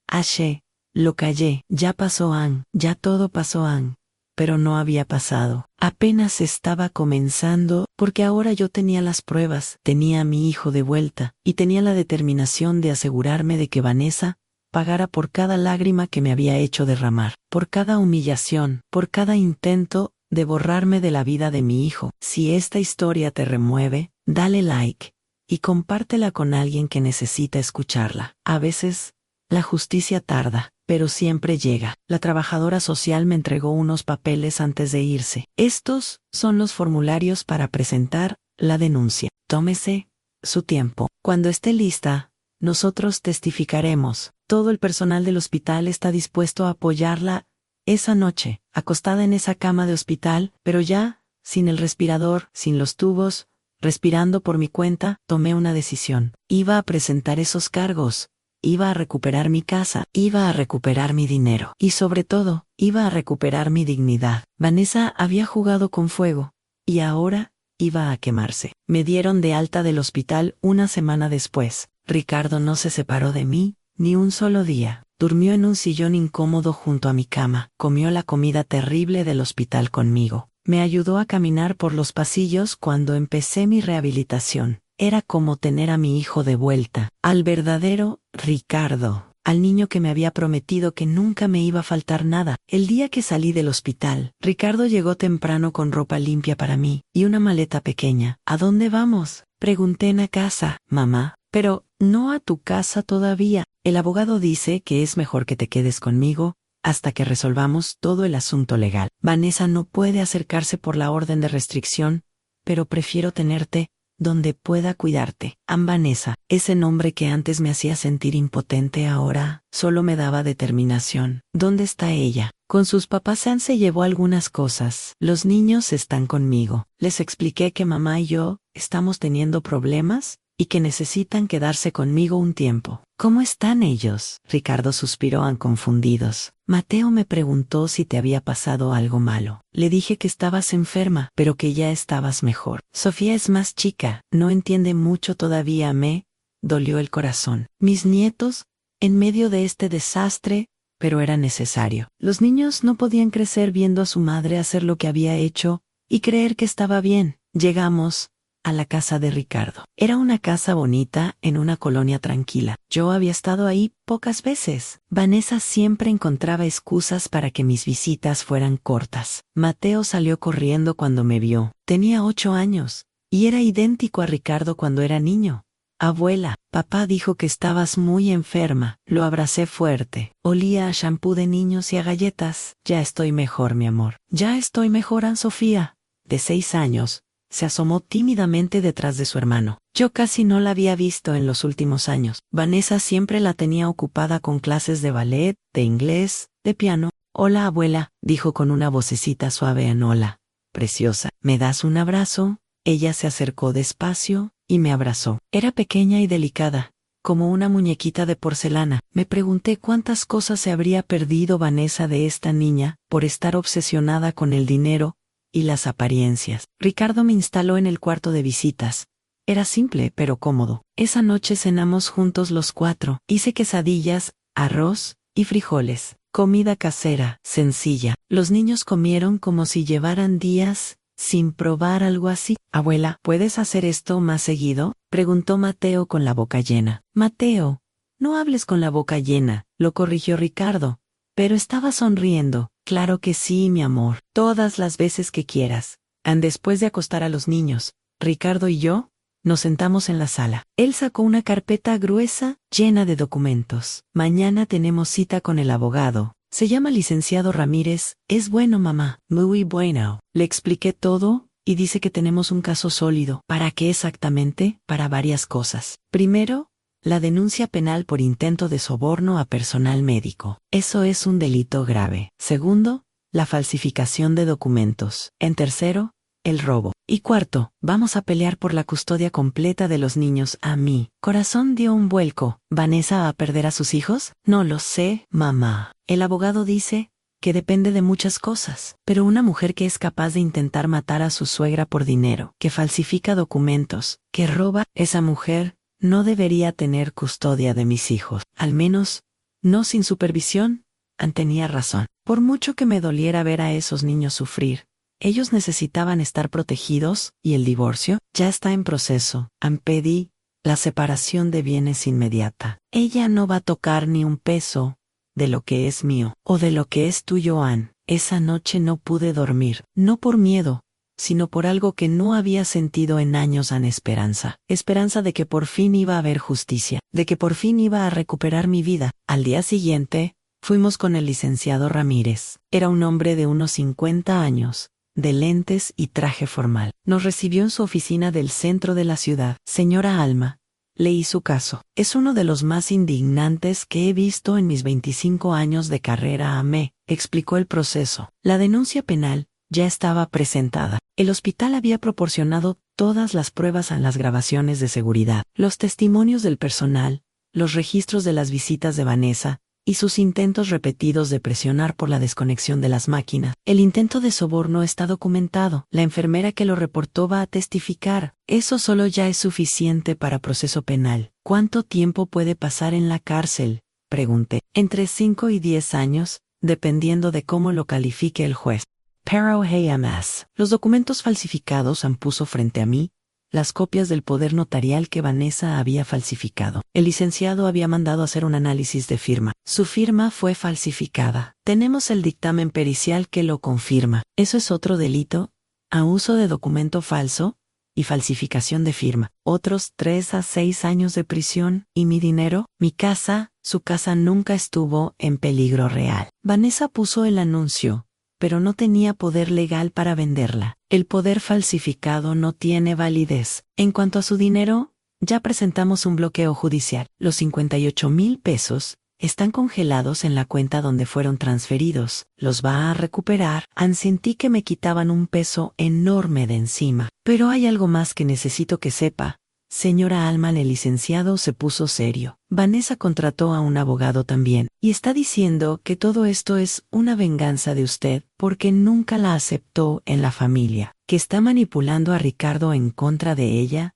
Ashe. Lo callé. Ya pasó, Ann. Ya todo pasó, Ann. Pero no había pasado. Apenas estaba comenzando, porque ahora yo tenía las pruebas. Tenía a mi hijo de vuelta, y tenía la determinación de asegurarme de que Vanessa pagara por cada lágrima que me había hecho derramar, por cada humillación, por cada intento de borrarme de la vida de mi hijo. Si esta historia te remueve, dale like y compártela con alguien que necesita escucharla. A veces, la justicia tarda, pero siempre llega. La trabajadora social me entregó unos papeles antes de irse. Estos son los formularios para presentar la denuncia. Tómese su tiempo. Cuando esté lista, nosotros testificaremos. Todo el personal del hospital está dispuesto a apoyarla esa noche, acostada en esa cama de hospital, pero ya, sin el respirador, sin los tubos, respirando por mi cuenta, tomé una decisión. Iba a presentar esos cargos, iba a recuperar mi casa, iba a recuperar mi dinero, y sobre todo, iba a recuperar mi dignidad. Vanessa había jugado con fuego, y ahora iba a quemarse. Me dieron de alta del hospital una semana después. Ricardo no se separó de mí ni un solo día. Durmió en un sillón incómodo junto a mi cama. Comió la comida terrible del hospital conmigo. Me ayudó a caminar por los pasillos cuando empecé mi rehabilitación. Era como tener a mi hijo de vuelta, al verdadero Ricardo, al niño que me había prometido que nunca me iba a faltar nada. El día que salí del hospital, Ricardo llegó temprano con ropa limpia para mí y una maleta pequeña. ¿A dónde vamos?, pregunté en la casa. Mamá, pero no a tu casa todavía. El abogado dice que es mejor que te quedes conmigo hasta que resolvamos todo el asunto legal. Vanessa no puede acercarse por la orden de restricción, pero prefiero tenerte donde pueda cuidarte. Vanessa, ese nombre que antes me hacía sentir impotente ahora, solo me daba determinación. ¿Dónde está ella? Con sus papás Ann se llevó algunas cosas. Los niños están conmigo. Les expliqué que mamá y yo estamos teniendo problemas y que necesitan quedarse conmigo un tiempo. ¿Cómo están ellos? Ricardo suspiró confundidos. Mateo me preguntó si te había pasado algo malo. Le dije que estabas enferma, pero que ya estabas mejor. Sofía es más chica, no entiende mucho todavía. Me dolió el corazón. Mis nietos, en medio de este desastre, pero era necesario. Los niños no podían crecer viendo a su madre hacer lo que había hecho y creer que estaba bien. Llegamos a la casa de Ricardo. Era una casa bonita en una colonia tranquila. Yo había estado ahí pocas veces. Vanessa siempre encontraba excusas para que mis visitas fueran cortas. Mateo salió corriendo cuando me vio. Tenía 8 años y era idéntico a Ricardo cuando era niño. Abuela, papá dijo que estabas muy enferma. Lo abracé fuerte. Olía a shampoo de niños y a galletas. Ya estoy mejor, mi amor. Ya estoy mejor. Ann Sofía, de 6 años, se asomó tímidamente detrás de su hermano. Yo casi no la había visto en los últimos años. Vanessa siempre la tenía ocupada con clases de ballet, de inglés, de piano. Hola, abuela, dijo con una vocecita suave Ann. Hola, preciosa. ¿Me das un abrazo? Ella se acercó despacio y me abrazó. Era pequeña y delicada, como una muñequita de porcelana. Me pregunté cuántas cosas se habría perdido Vanessa de esta niña por estar obsesionada con el dinero y las apariencias. Ricardo me instaló en el cuarto de visitas. Era simple pero cómodo. Esa noche cenamos juntos los 4. Hice quesadillas, arroz y frijoles. Comida casera, sencilla. Los niños comieron como si llevaran días sin probar algo así. Abuela, ¿puedes hacer esto más seguido? Preguntó Mateo con la boca llena. Mateo, no hables con la boca llena, lo corrigió Ricardo. Pero estaba sonriendo. Claro que sí, mi amor. Todas las veces que quieras. Después de acostar a los niños, Ricardo y yo nos sentamos en la sala. Él sacó una carpeta gruesa llena de documentos. Mañana tenemos cita con el abogado. Se llama licenciado Ramírez. Es bueno, mamá. Muy bueno. Le expliqué todo y dice que tenemos un caso sólido. ¿Para qué exactamente? Para varias cosas. Primero, la denuncia penal por intento de soborno a personal médico. Eso es un delito grave. Segundo, la falsificación de documentos. En tercero, el robo. Y cuarto, vamos a pelear por la custodia completa de los niños. A mi corazón dio un vuelco. ¿Vanessa va a perder a sus hijos? No lo sé, mamá. El abogado dice que depende de muchas cosas, pero una mujer que es capaz de intentar matar a su suegra por dinero, que falsifica documentos, que roba, esa mujer no debería tener custodia de mis hijos. Al menos, no sin supervisión. Ann tenía razón. Por mucho que me doliera ver a esos niños sufrir, ellos necesitaban estar protegidos, y el divorcio ya está en proceso. Ann, pedí la separación de bienes inmediata. Ella no va a tocar ni un peso de lo que es mío, o de lo que es tuyo, Ann. Esa noche no pude dormir, no por miedo, sino por algo que no había sentido en años. Ann, esperanza. Esperanza de que por fin iba a haber justicia, de que por fin iba a recuperar mi vida. Al día siguiente, fuimos con el licenciado Ramírez. Era un hombre de unos 50 años, de lentes y traje formal. Nos recibió en su oficina del centro de la ciudad. Señora Alma, leí su caso. Es uno de los más indignantes que he visto en mis 25 años de carrera. Me explicó el proceso. La denuncia penal ya estaba presentada. El hospital había proporcionado todas las pruebas en las grabaciones de seguridad, los testimonios del personal, los registros de las visitas de Vanessa y sus intentos repetidos de presionar por la desconexión de las máquinas. El intento de soborno está documentado. La enfermera que lo reportó va a testificar. Eso solo ya es suficiente para proceso penal. ¿Cuánto tiempo puede pasar en la cárcel?, pregunté. Entre 5 y 10 años, dependiendo de cómo lo califique el juez. Pero jamás. Los documentos falsificados. Ann puso frente a mí las copias del poder notarial que Vanessa había falsificado. El licenciado había mandado hacer un análisis de firma. Su firma fue falsificada. Tenemos el dictamen pericial que lo confirma. Eso es otro delito, a uso de documento falso y falsificación de firma. Otros 3 a 6 años de prisión. ¿Y mi dinero? Mi casa. Su casa nunca estuvo en peligro real. Vanessa puso el anuncio, pero no tenía poder legal para venderla. El poder falsificado no tiene validez. En cuanto a su dinero, ya presentamos un bloqueo judicial. Los 58,000 pesos están congelados en la cuenta donde fueron transferidos. Los va a recuperar. Sentí que me quitaban un peso enorme de encima. Pero hay algo más que necesito que sepa. Señora Allman, el licenciado se puso serio. Vanessa contrató a un abogado también, y está diciendo que todo esto es una venganza de usted porque nunca la aceptó en la familia, que está manipulando a Ricardo en contra de ella.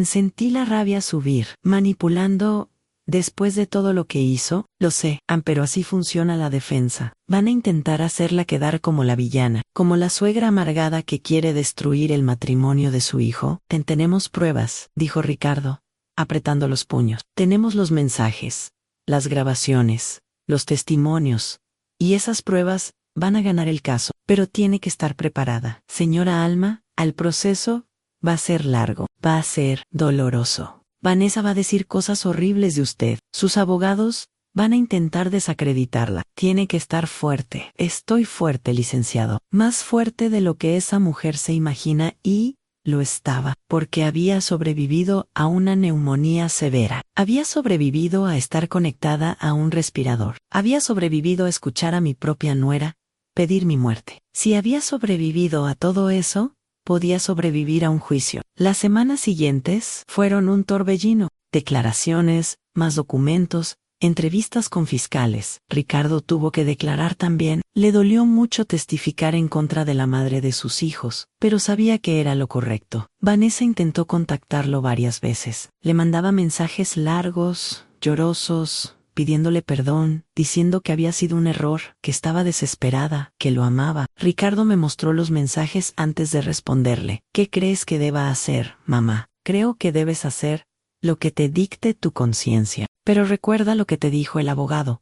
Sentí la rabia subir. ¿Manipulando? Después de todo lo que hizo, lo sé, pero así funciona la defensa. Van a intentar hacerla quedar como la villana, como la suegra amargada que quiere destruir el matrimonio de su hijo. Tenemos pruebas, dijo Ricardo, apretando los puños. Tenemos los mensajes, las grabaciones, los testimonios, y esas pruebas van a ganar el caso, pero tiene que estar preparada. Señora Alma, al proceso va a ser largo, va a ser doloroso. Vanessa va a decir cosas horribles de usted. Sus abogados van a intentar desacreditarla. Tiene que estar fuerte. Estoy fuerte, licenciado. Más fuerte de lo que esa mujer se imagina, y lo estaba, porque había sobrevivido a una neumonía severa. Había sobrevivido a estar conectada a un respirador. Había sobrevivido a escuchar a mi propia nuera pedir mi muerte. Si había sobrevivido a todo eso, podía sobrevivir a un juicio. Las semanas siguientes fueron un torbellino. Declaraciones, más documentos, entrevistas con fiscales. Ricardo tuvo que declarar también. Le dolió mucho testificar en contra de la madre de sus hijos, pero sabía que era lo correcto. Vanessa intentó contactarlo varias veces. Le mandaba mensajes largos, llorosos, pidiéndole perdón, diciendo que había sido un error, que estaba desesperada, que lo amaba. Ricardo me mostró los mensajes antes de responderle. ¿Qué crees que deba hacer, mamá? Creo que debes hacer lo que te dicte tu conciencia. Pero recuerda lo que te dijo el abogado.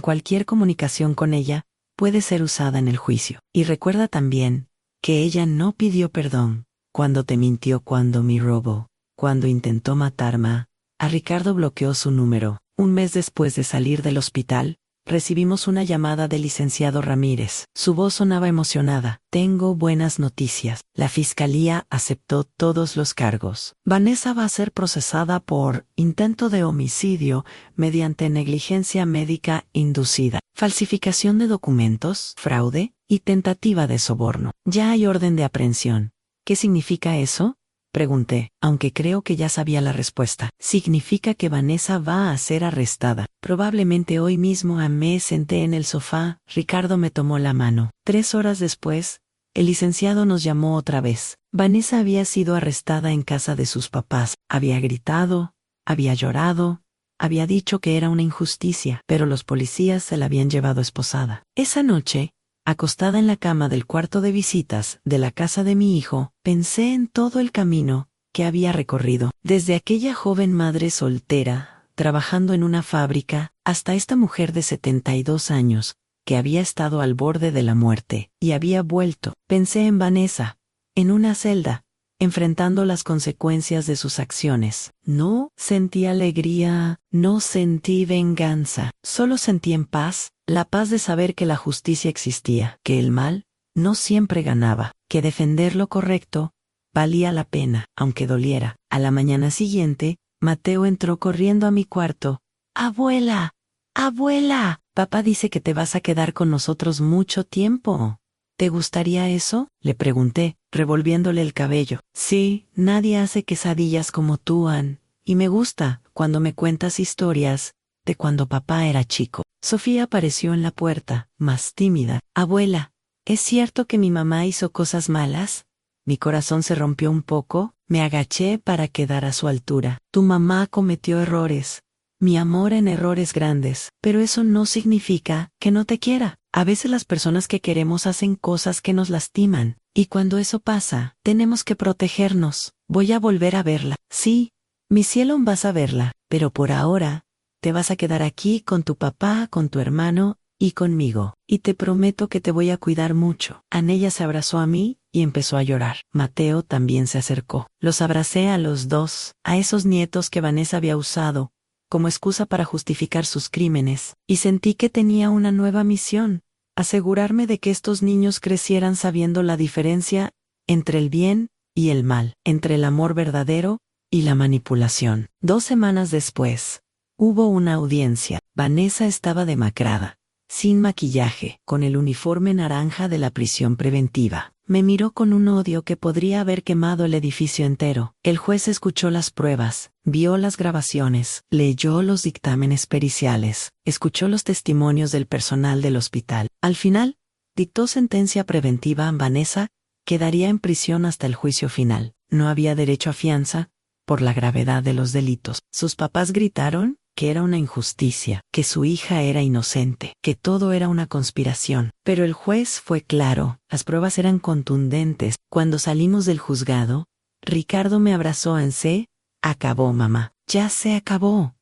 Cualquier comunicación con ella puede ser usada en el juicio. Y recuerda también que ella no pidió perdón cuando te mintió, cuando me robó, cuando intentó matarme. A Ricardo bloqueó su número. Un mes después de salir del hospital, recibimos una llamada del licenciado Ramírez. Su voz sonaba emocionada. Tengo buenas noticias. La fiscalía aceptó todos los cargos. Vanessa va a ser procesada por intento de homicidio mediante negligencia médica inducida, falsificación de documentos, fraude y tentativa de soborno. Ya hay orden de aprehensión. ¿Qué significa eso? Pregunté, aunque creo que ya sabía la respuesta. Significa que Vanessa va a ser arrestada. Probablemente hoy mismo. Me senté en el sofá. Ricardo me tomó la mano. 3 horas después, el licenciado nos llamó otra vez. Vanessa había sido arrestada en casa de sus papás. Había gritado, había llorado, había dicho que era una injusticia, pero los policías se la habían llevado esposada. Esa noche, acostada en la cama del cuarto de visitas de la casa de mi hijo, pensé en todo el camino que había recorrido, desde aquella joven madre soltera, trabajando en una fábrica, hasta esta mujer de 72 años, que había estado al borde de la muerte, y había vuelto. Pensé en Vanessa, en una celda, enfrentando las consecuencias de sus acciones. No sentí alegría, no sentí venganza, solo sentí en paz, la paz de saber que la justicia existía, que el mal no siempre ganaba, que defender lo correcto valía la pena, aunque doliera. A la mañana siguiente, Mateo entró corriendo a mi cuarto. ¡Abuela! ¡Abuela! Papá dice que te vas a quedar con nosotros mucho tiempo. ¿Te gustaría eso?, le pregunté, revolviéndole el cabello. Sí, nadie hace quesadillas como tú, Ann, y me gusta cuando me cuentas historias de cuando papá era chico. Sofía apareció en la puerta, más tímida. Abuela, ¿es cierto que mi mamá hizo cosas malas? Mi corazón se rompió un poco, me agaché para quedar a su altura. Tu mamá cometió errores, mi amor, en errores grandes, pero eso no significa que no te quiera. A veces las personas que queremos hacen cosas que nos lastiman, y cuando eso pasa, tenemos que protegernos. Voy a volver a verla. Sí, mi cielo, vas a verla, pero por ahora te vas a quedar aquí con tu papá, con tu hermano y conmigo. Y te prometo que te voy a cuidar mucho. Ella se abrazó a mí y empezó a llorar. Mateo también se acercó. Los abracé a los dos, a esos nietos que Vanessa había usado como excusa para justificar sus crímenes, y sentí que tenía una nueva misión, asegurarme de que estos niños crecieran sabiendo la diferencia entre el bien y el mal, entre el amor verdadero y la manipulación. 2 semanas después, hubo una audiencia. Vanessa estaba demacrada, sin maquillaje, con el uniforme naranja de la prisión preventiva. Me miró con un odio que podría haber quemado el edificio entero. El juez escuchó las pruebas, vio las grabaciones, leyó los dictámenes periciales, escuchó los testimonios del personal del hospital. Al final, dictó sentencia preventiva a Vanessa, quedaría en prisión hasta el juicio final. No había derecho a fianza, por la gravedad de los delitos. Sus papás gritaron que era una injusticia, que su hija era inocente, que todo era una conspiración. Pero el juez fue claro, las pruebas eran contundentes. Cuando salimos del juzgado, Ricardo me abrazó en se acabó, mamá. Ya se acabó.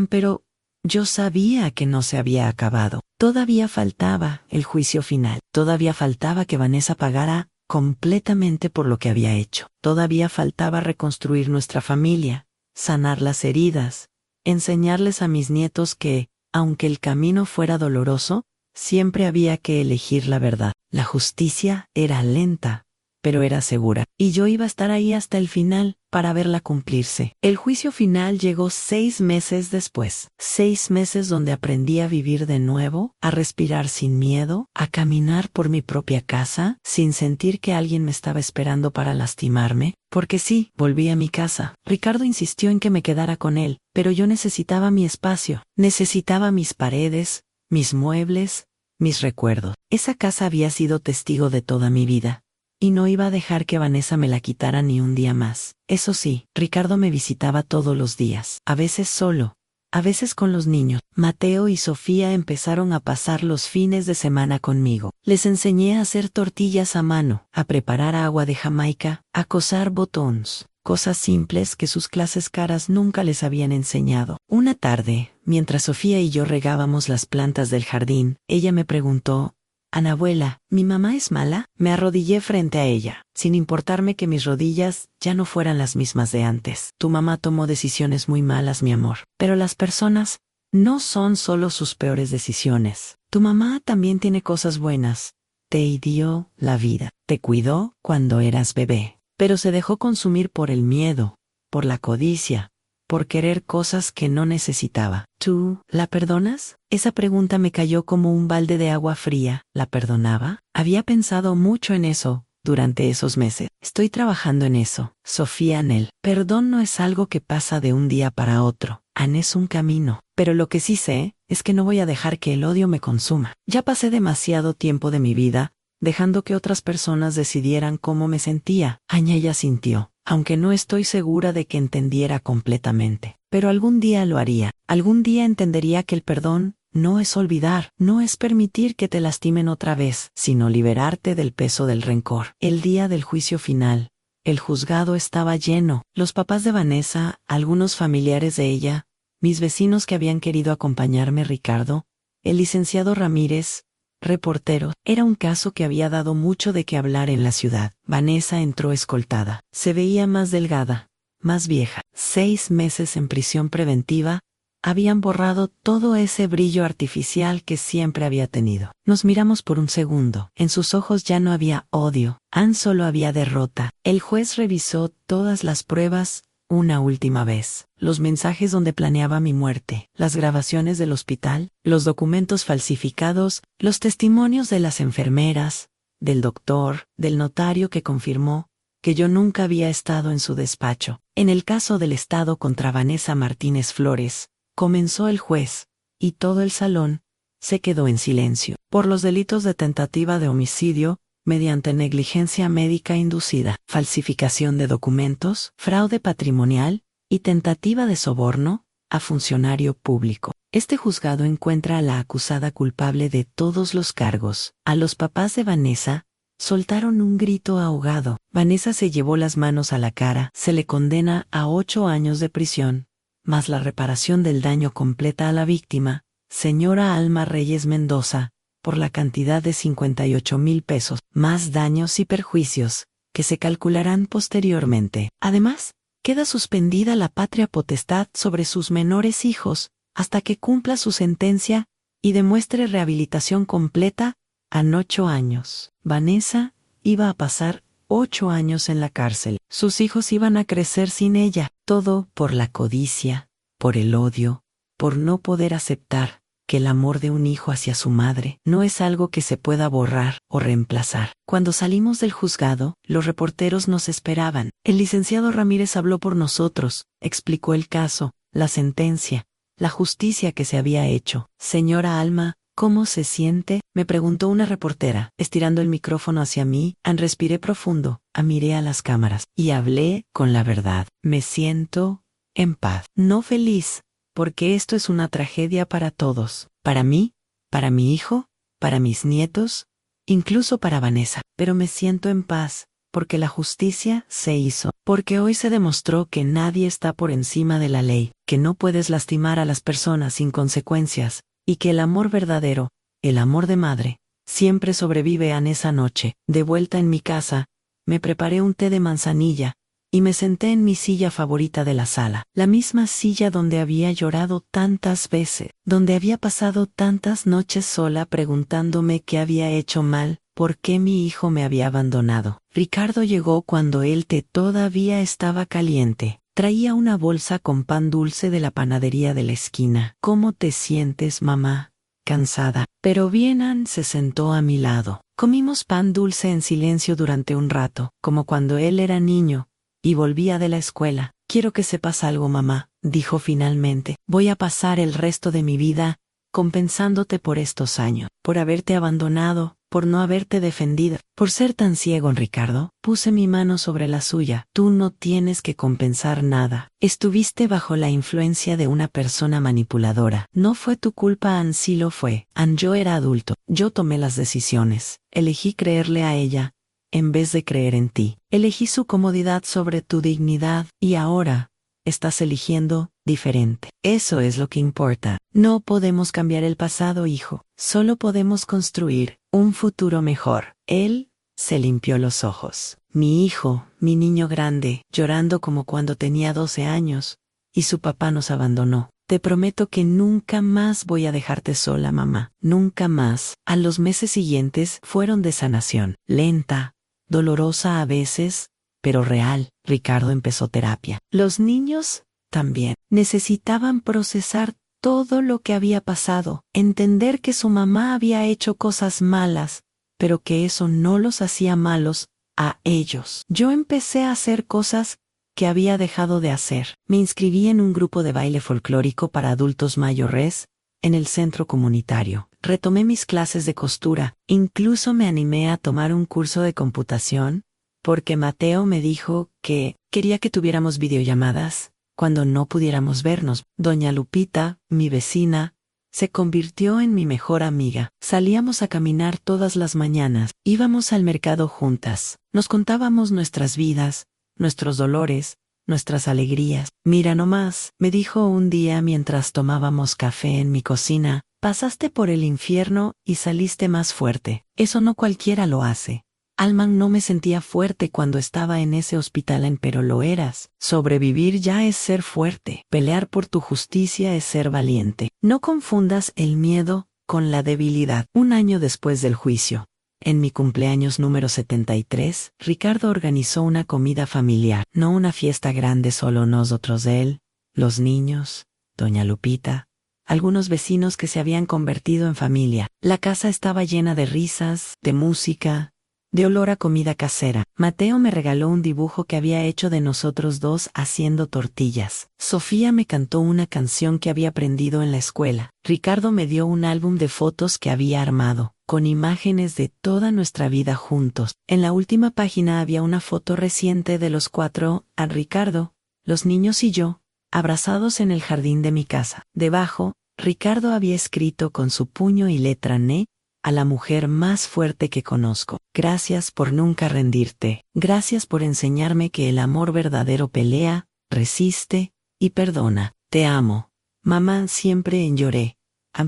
Pero yo sabía que no se había acabado. Todavía faltaba el juicio final. Todavía faltaba que Vanessa pagara completamente por lo que había hecho. Todavía faltaba reconstruir nuestra familia, sanar las heridas, enseñarles a mis nietos que, aunque el camino fuera doloroso, siempre había que elegir la verdad. La justicia era lenta, pero era segura, y yo iba a estar ahí hasta el final para verla cumplirse. El juicio final llegó 6 meses después. 6 meses donde aprendí a vivir de nuevo, a respirar sin miedo, a caminar por mi propia casa, sin sentir que alguien me estaba esperando para lastimarme. Porque sí, volví a mi casa. Ricardo insistió en que me quedara con él, pero yo necesitaba mi espacio, necesitaba mis paredes, mis muebles, mis recuerdos. Esa casa había sido testigo de toda mi vida, y no iba a dejar que Vanessa me la quitara ni un día más. Eso sí, Ricardo me visitaba todos los días, a veces solo, a veces con los niños. Mateo y Sofía empezaron a pasar los fines de semana conmigo. Les enseñé a hacer tortillas a mano, a preparar agua de Jamaica, a coser botones, cosas simples que sus clases caras nunca les habían enseñado. Una tarde, mientras Sofía y yo regábamos las plantas del jardín, ella me preguntó: «Anabuela, ¿mi mamá es mala?». Me arrodillé frente a ella, sin importarme que mis rodillas ya no fueran las mismas de antes. «Tu mamá tomó decisiones muy malas, mi amor. Pero las personas no son solo sus peores decisiones. Tu mamá también tiene cosas buenas. Te dio la vida. Te cuidó cuando eras bebé. Pero se dejó consumir por el miedo, por la codicia, por querer cosas que no necesitaba. ¿Tú la perdonas?». Esa pregunta me cayó como un balde de agua fría. ¿La perdonaba? Había pensado mucho en eso durante esos meses. Estoy trabajando en eso. Sofía Anel. Perdón no es algo que pasa de un día para otro. Es un camino. Pero lo que sí sé es que no voy a dejar que el odio me consuma. Ya pasé demasiado tiempo de mi vida dejando que otras personas decidieran cómo me sentía. Ella sintió, aunque no estoy segura de que entendiera completamente. Pero algún día lo haría. Algún día entendería que el perdón no es olvidar, no es permitir que te lastimen otra vez, sino liberarte del peso del rencor. El día del juicio final, el juzgado estaba lleno. Los papás de Vanessa, algunos familiares de ella, mis vecinos que habían querido acompañarme, Ricardo, el licenciado Ramírez, reportero. Era un caso que había dado mucho de qué hablar en la ciudad. Vanessa entró escoltada. Se veía más delgada, más vieja. 6 meses en prisión preventiva habían borrado todo ese brillo artificial que siempre había tenido. Nos miramos por un segundo. En sus ojos ya no había odio, solo había derrota. El juez revisó todas las pruebas una última vez. Los mensajes donde planeaba mi muerte, las grabaciones del hospital, los documentos falsificados, los testimonios de las enfermeras, del doctor, del notario que confirmó que yo nunca había estado en su despacho. En el caso del Estado contra Vanessa Martínez Flores, comenzó el juez, y todo el salón se quedó en silencio. Por los delitos de tentativa de homicidio, mediante negligencia médica inducida, falsificación de documentos, fraude patrimonial y tentativa de soborno a funcionario público. Este juzgado encuentra a la acusada culpable de todos los cargos. A los papás de Vanessa soltaron un grito ahogado. Vanessa se llevó las manos a la cara. Se le condena a 8 años de prisión, más la reparación del daño completa a la víctima, señora Alma Reyes Mendoza, por la cantidad de 58,000 pesos, más daños y perjuicios, que se calcularán posteriormente. Además, queda suspendida la patria potestad sobre sus menores hijos, hasta que cumpla su sentencia y demuestre rehabilitación completa a 8 años. Vanessa iba a pasar 8 años en la cárcel. Sus hijos iban a crecer sin ella. Todo por la codicia, por el odio, por no poder aceptar que el amor de un hijo hacia su madre no es algo que se pueda borrar o reemplazar. Cuando salimos del juzgado, los reporteros nos esperaban. El licenciado Ramírez habló por nosotros, explicó el caso, la sentencia, la justicia que se había hecho. Señora Alma, ¿cómo se siente?, me preguntó una reportera, estirando el micrófono hacia mí. Respiré profundo, miré a las cámaras y hablé con la verdad. Me siento en paz, no feliz, porque esto es una tragedia para todos, para mí, para mi hijo, para mis nietos, incluso para Vanessa. Pero me siento en paz, porque la justicia se hizo, porque hoy se demostró que nadie está por encima de la ley, que no puedes lastimar a las personas sin consecuencias, y que el amor verdadero, el amor de madre, siempre sobrevive. En esa noche, de vuelta en mi casa, me preparé un té de manzanilla, y me senté en mi silla favorita de la sala, la misma silla donde había llorado tantas veces, donde había pasado tantas noches sola preguntándome qué había hecho mal, por qué mi hijo me había abandonado. Ricardo llegó cuando el té todavía estaba caliente. Traía una bolsa con pan dulce de la panadería de la esquina. ¿Cómo te sientes, mamá? Cansada. Pero bien. Ann se sentó a mi lado. Comimos pan dulce en silencio durante un rato, como cuando él era niño y volvía de la escuela. Quiero que sepas algo, mamá, dijo finalmente. Voy a pasar el resto de mi vida compensándote por estos años, por haberte abandonado, por no haberte defendido, por ser tan ciego. Ricardo, puse mi mano sobre la suya. Tú no tienes que compensar nada. Estuviste bajo la influencia de una persona manipuladora. No fue tu culpa, Ann, sí lo fue. Ann, yo era adulto. Yo tomé las decisiones. Elegí creerle a ella en vez de creer en ti. Elegí su comodidad sobre tu dignidad, y ahora estás eligiendo diferente. Eso es lo que importa. No podemos cambiar el pasado, hijo. Solo podemos construir un futuro mejor. Él se limpió los ojos. Mi hijo, mi niño grande, llorando como cuando tenía 12 años, y su papá nos abandonó. Te prometo que nunca más voy a dejarte sola, mamá. Nunca más. A los meses siguientes fueron de sanación. Lenta, dolorosa a veces, pero real. Ricardo empezó terapia. Los niños también necesitaban procesar todo lo que había pasado, entender que su mamá había hecho cosas malas, pero que eso no los hacía malos a ellos. Yo empecé a hacer cosas que había dejado de hacer. Me inscribí en un grupo de baile folclórico para adultos mayores en el centro comunitario. Retomé mis clases de costura. Incluso me animé a tomar un curso de computación, porque Mateo me dijo que quería que tuviéramos videollamadas cuando no pudiéramos vernos. Doña Lupita, mi vecina, se convirtió en mi mejor amiga. Salíamos a caminar todas las mañanas. Íbamos al mercado juntas. Nos contábamos nuestras vidas, nuestros dolores, nuestras alegrías. Mira nomás, me dijo un día mientras tomábamos café en mi cocina, pasaste por el infierno y saliste más fuerte. Eso no cualquiera lo hace. Alman, no me sentía fuerte cuando estaba en ese hospital, pero lo eras. Sobrevivir ya es ser fuerte. Pelear por tu justicia es ser valiente. No confundas el miedo con la debilidad. Un año después del juicio, en mi cumpleaños número 73, Ricardo organizó una comida familiar. No una fiesta grande, solo nosotros, él, los niños, doña Lupita, algunos vecinos que se habían convertido en familia. La casa estaba llena de risas, de música, de olor a comida casera. Mateo me regaló un dibujo que había hecho de nosotros dos haciendo tortillas. Sofía me cantó una canción que había aprendido en la escuela. Ricardo me dio un álbum de fotos que había armado, con imágenes de toda nuestra vida juntos. En la última página había una foto reciente de los 4, a Ricardo, los niños y yo, abrazados en el jardín de mi casa. Debajo, Ricardo había escrito con su puño y letra N: a la mujer más fuerte que conozco. Gracias por nunca rendirte. Gracias por enseñarme que el amor verdadero pelea, resiste y perdona. Te amo. Mamá, siempre lloré.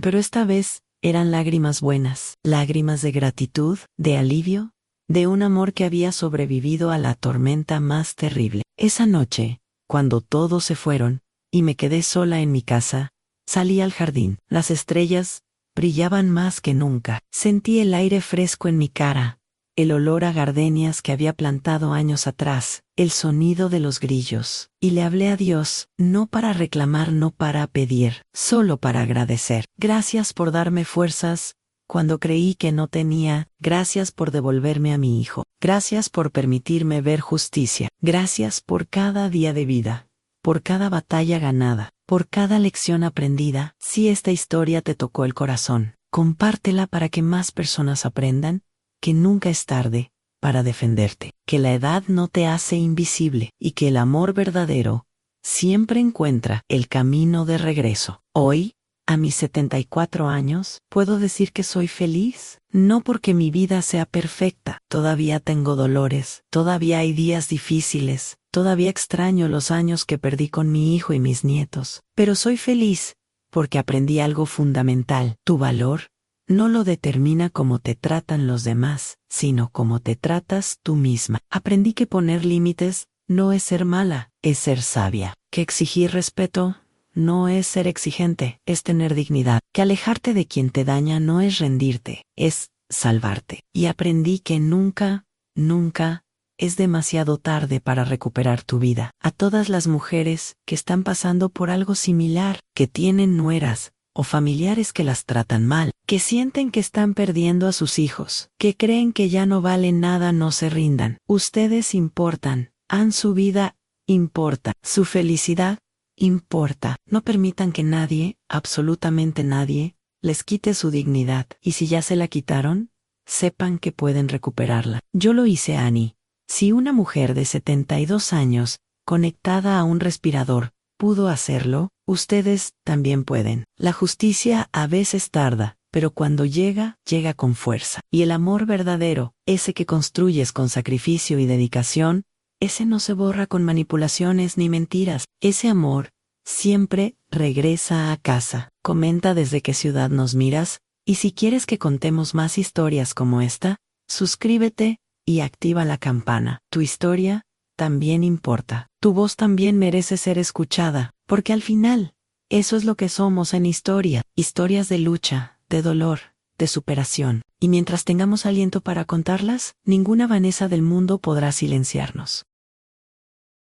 Pero esta vez eran lágrimas buenas. Lágrimas de gratitud, de alivio, de un amor que había sobrevivido a la tormenta más terrible. Esa noche, cuando todos se fueron y me quedé sola en mi casa, salí al jardín. Las estrellas brillaban más que nunca. Sentí el aire fresco en mi cara, el olor a gardenias que había plantado años atrás, el sonido de los grillos, y le hablé a Dios, no para reclamar, no para pedir, solo para agradecer. Gracias por darme fuerzas cuando creí que no tenía, gracias por devolverme a mi hijo, gracias por permitirme ver justicia, gracias por cada día de vida, por cada batalla ganada, por cada lección aprendida. Si esta historia te tocó el corazón, compártela para que más personas aprendan que nunca es tarde para defenderte, que la edad no te hace invisible y que el amor verdadero siempre encuentra el camino de regreso. Hoy, a mis 74 años, puedo decir que soy feliz, no porque mi vida sea perfecta, todavía tengo dolores, todavía hay días difíciles, todavía extraño los años que perdí con mi hijo y mis nietos, pero soy feliz porque aprendí algo fundamental: tu valor no lo determina cómo te tratan los demás, sino cómo te tratas tú misma. Aprendí que poner límites no es ser mala, es ser sabia, que exigir respeto no es ser exigente, es tener dignidad, que alejarte de quien te daña no es rendirte, es salvarte. Y aprendí que nunca, nunca es demasiado tarde para recuperar tu vida. A todas las mujeres que están pasando por algo similar, que tienen nueras o familiares que las tratan mal, que sienten que están perdiendo a sus hijos, que creen que ya no valen nada, no se rindan. Ustedes importan, su vida importa, su felicidad importa. No permitan que nadie, absolutamente nadie, les quite su dignidad. Y si ya se la quitaron, sepan que pueden recuperarla. Yo lo hice, Annie. Si una mujer de 72 años, conectada a un respirador, pudo hacerlo, ustedes también pueden. La justicia a veces tarda, pero cuando llega, llega con fuerza. Y el amor verdadero, ese que construyes con sacrificio y dedicación, ese no se borra con manipulaciones ni mentiras. Ese amor siempre regresa a casa. Comenta desde qué ciudad nos miras, y si quieres que contemos más historias como esta, suscríbete y activa la campana. Tu historia también importa. Tu voz también merece ser escuchada, porque al final, eso es lo que somos en historia. Historias de lucha, de dolor, de superación. Y mientras tengamos aliento para contarlas, ninguna Vanessa del mundo podrá silenciarnos.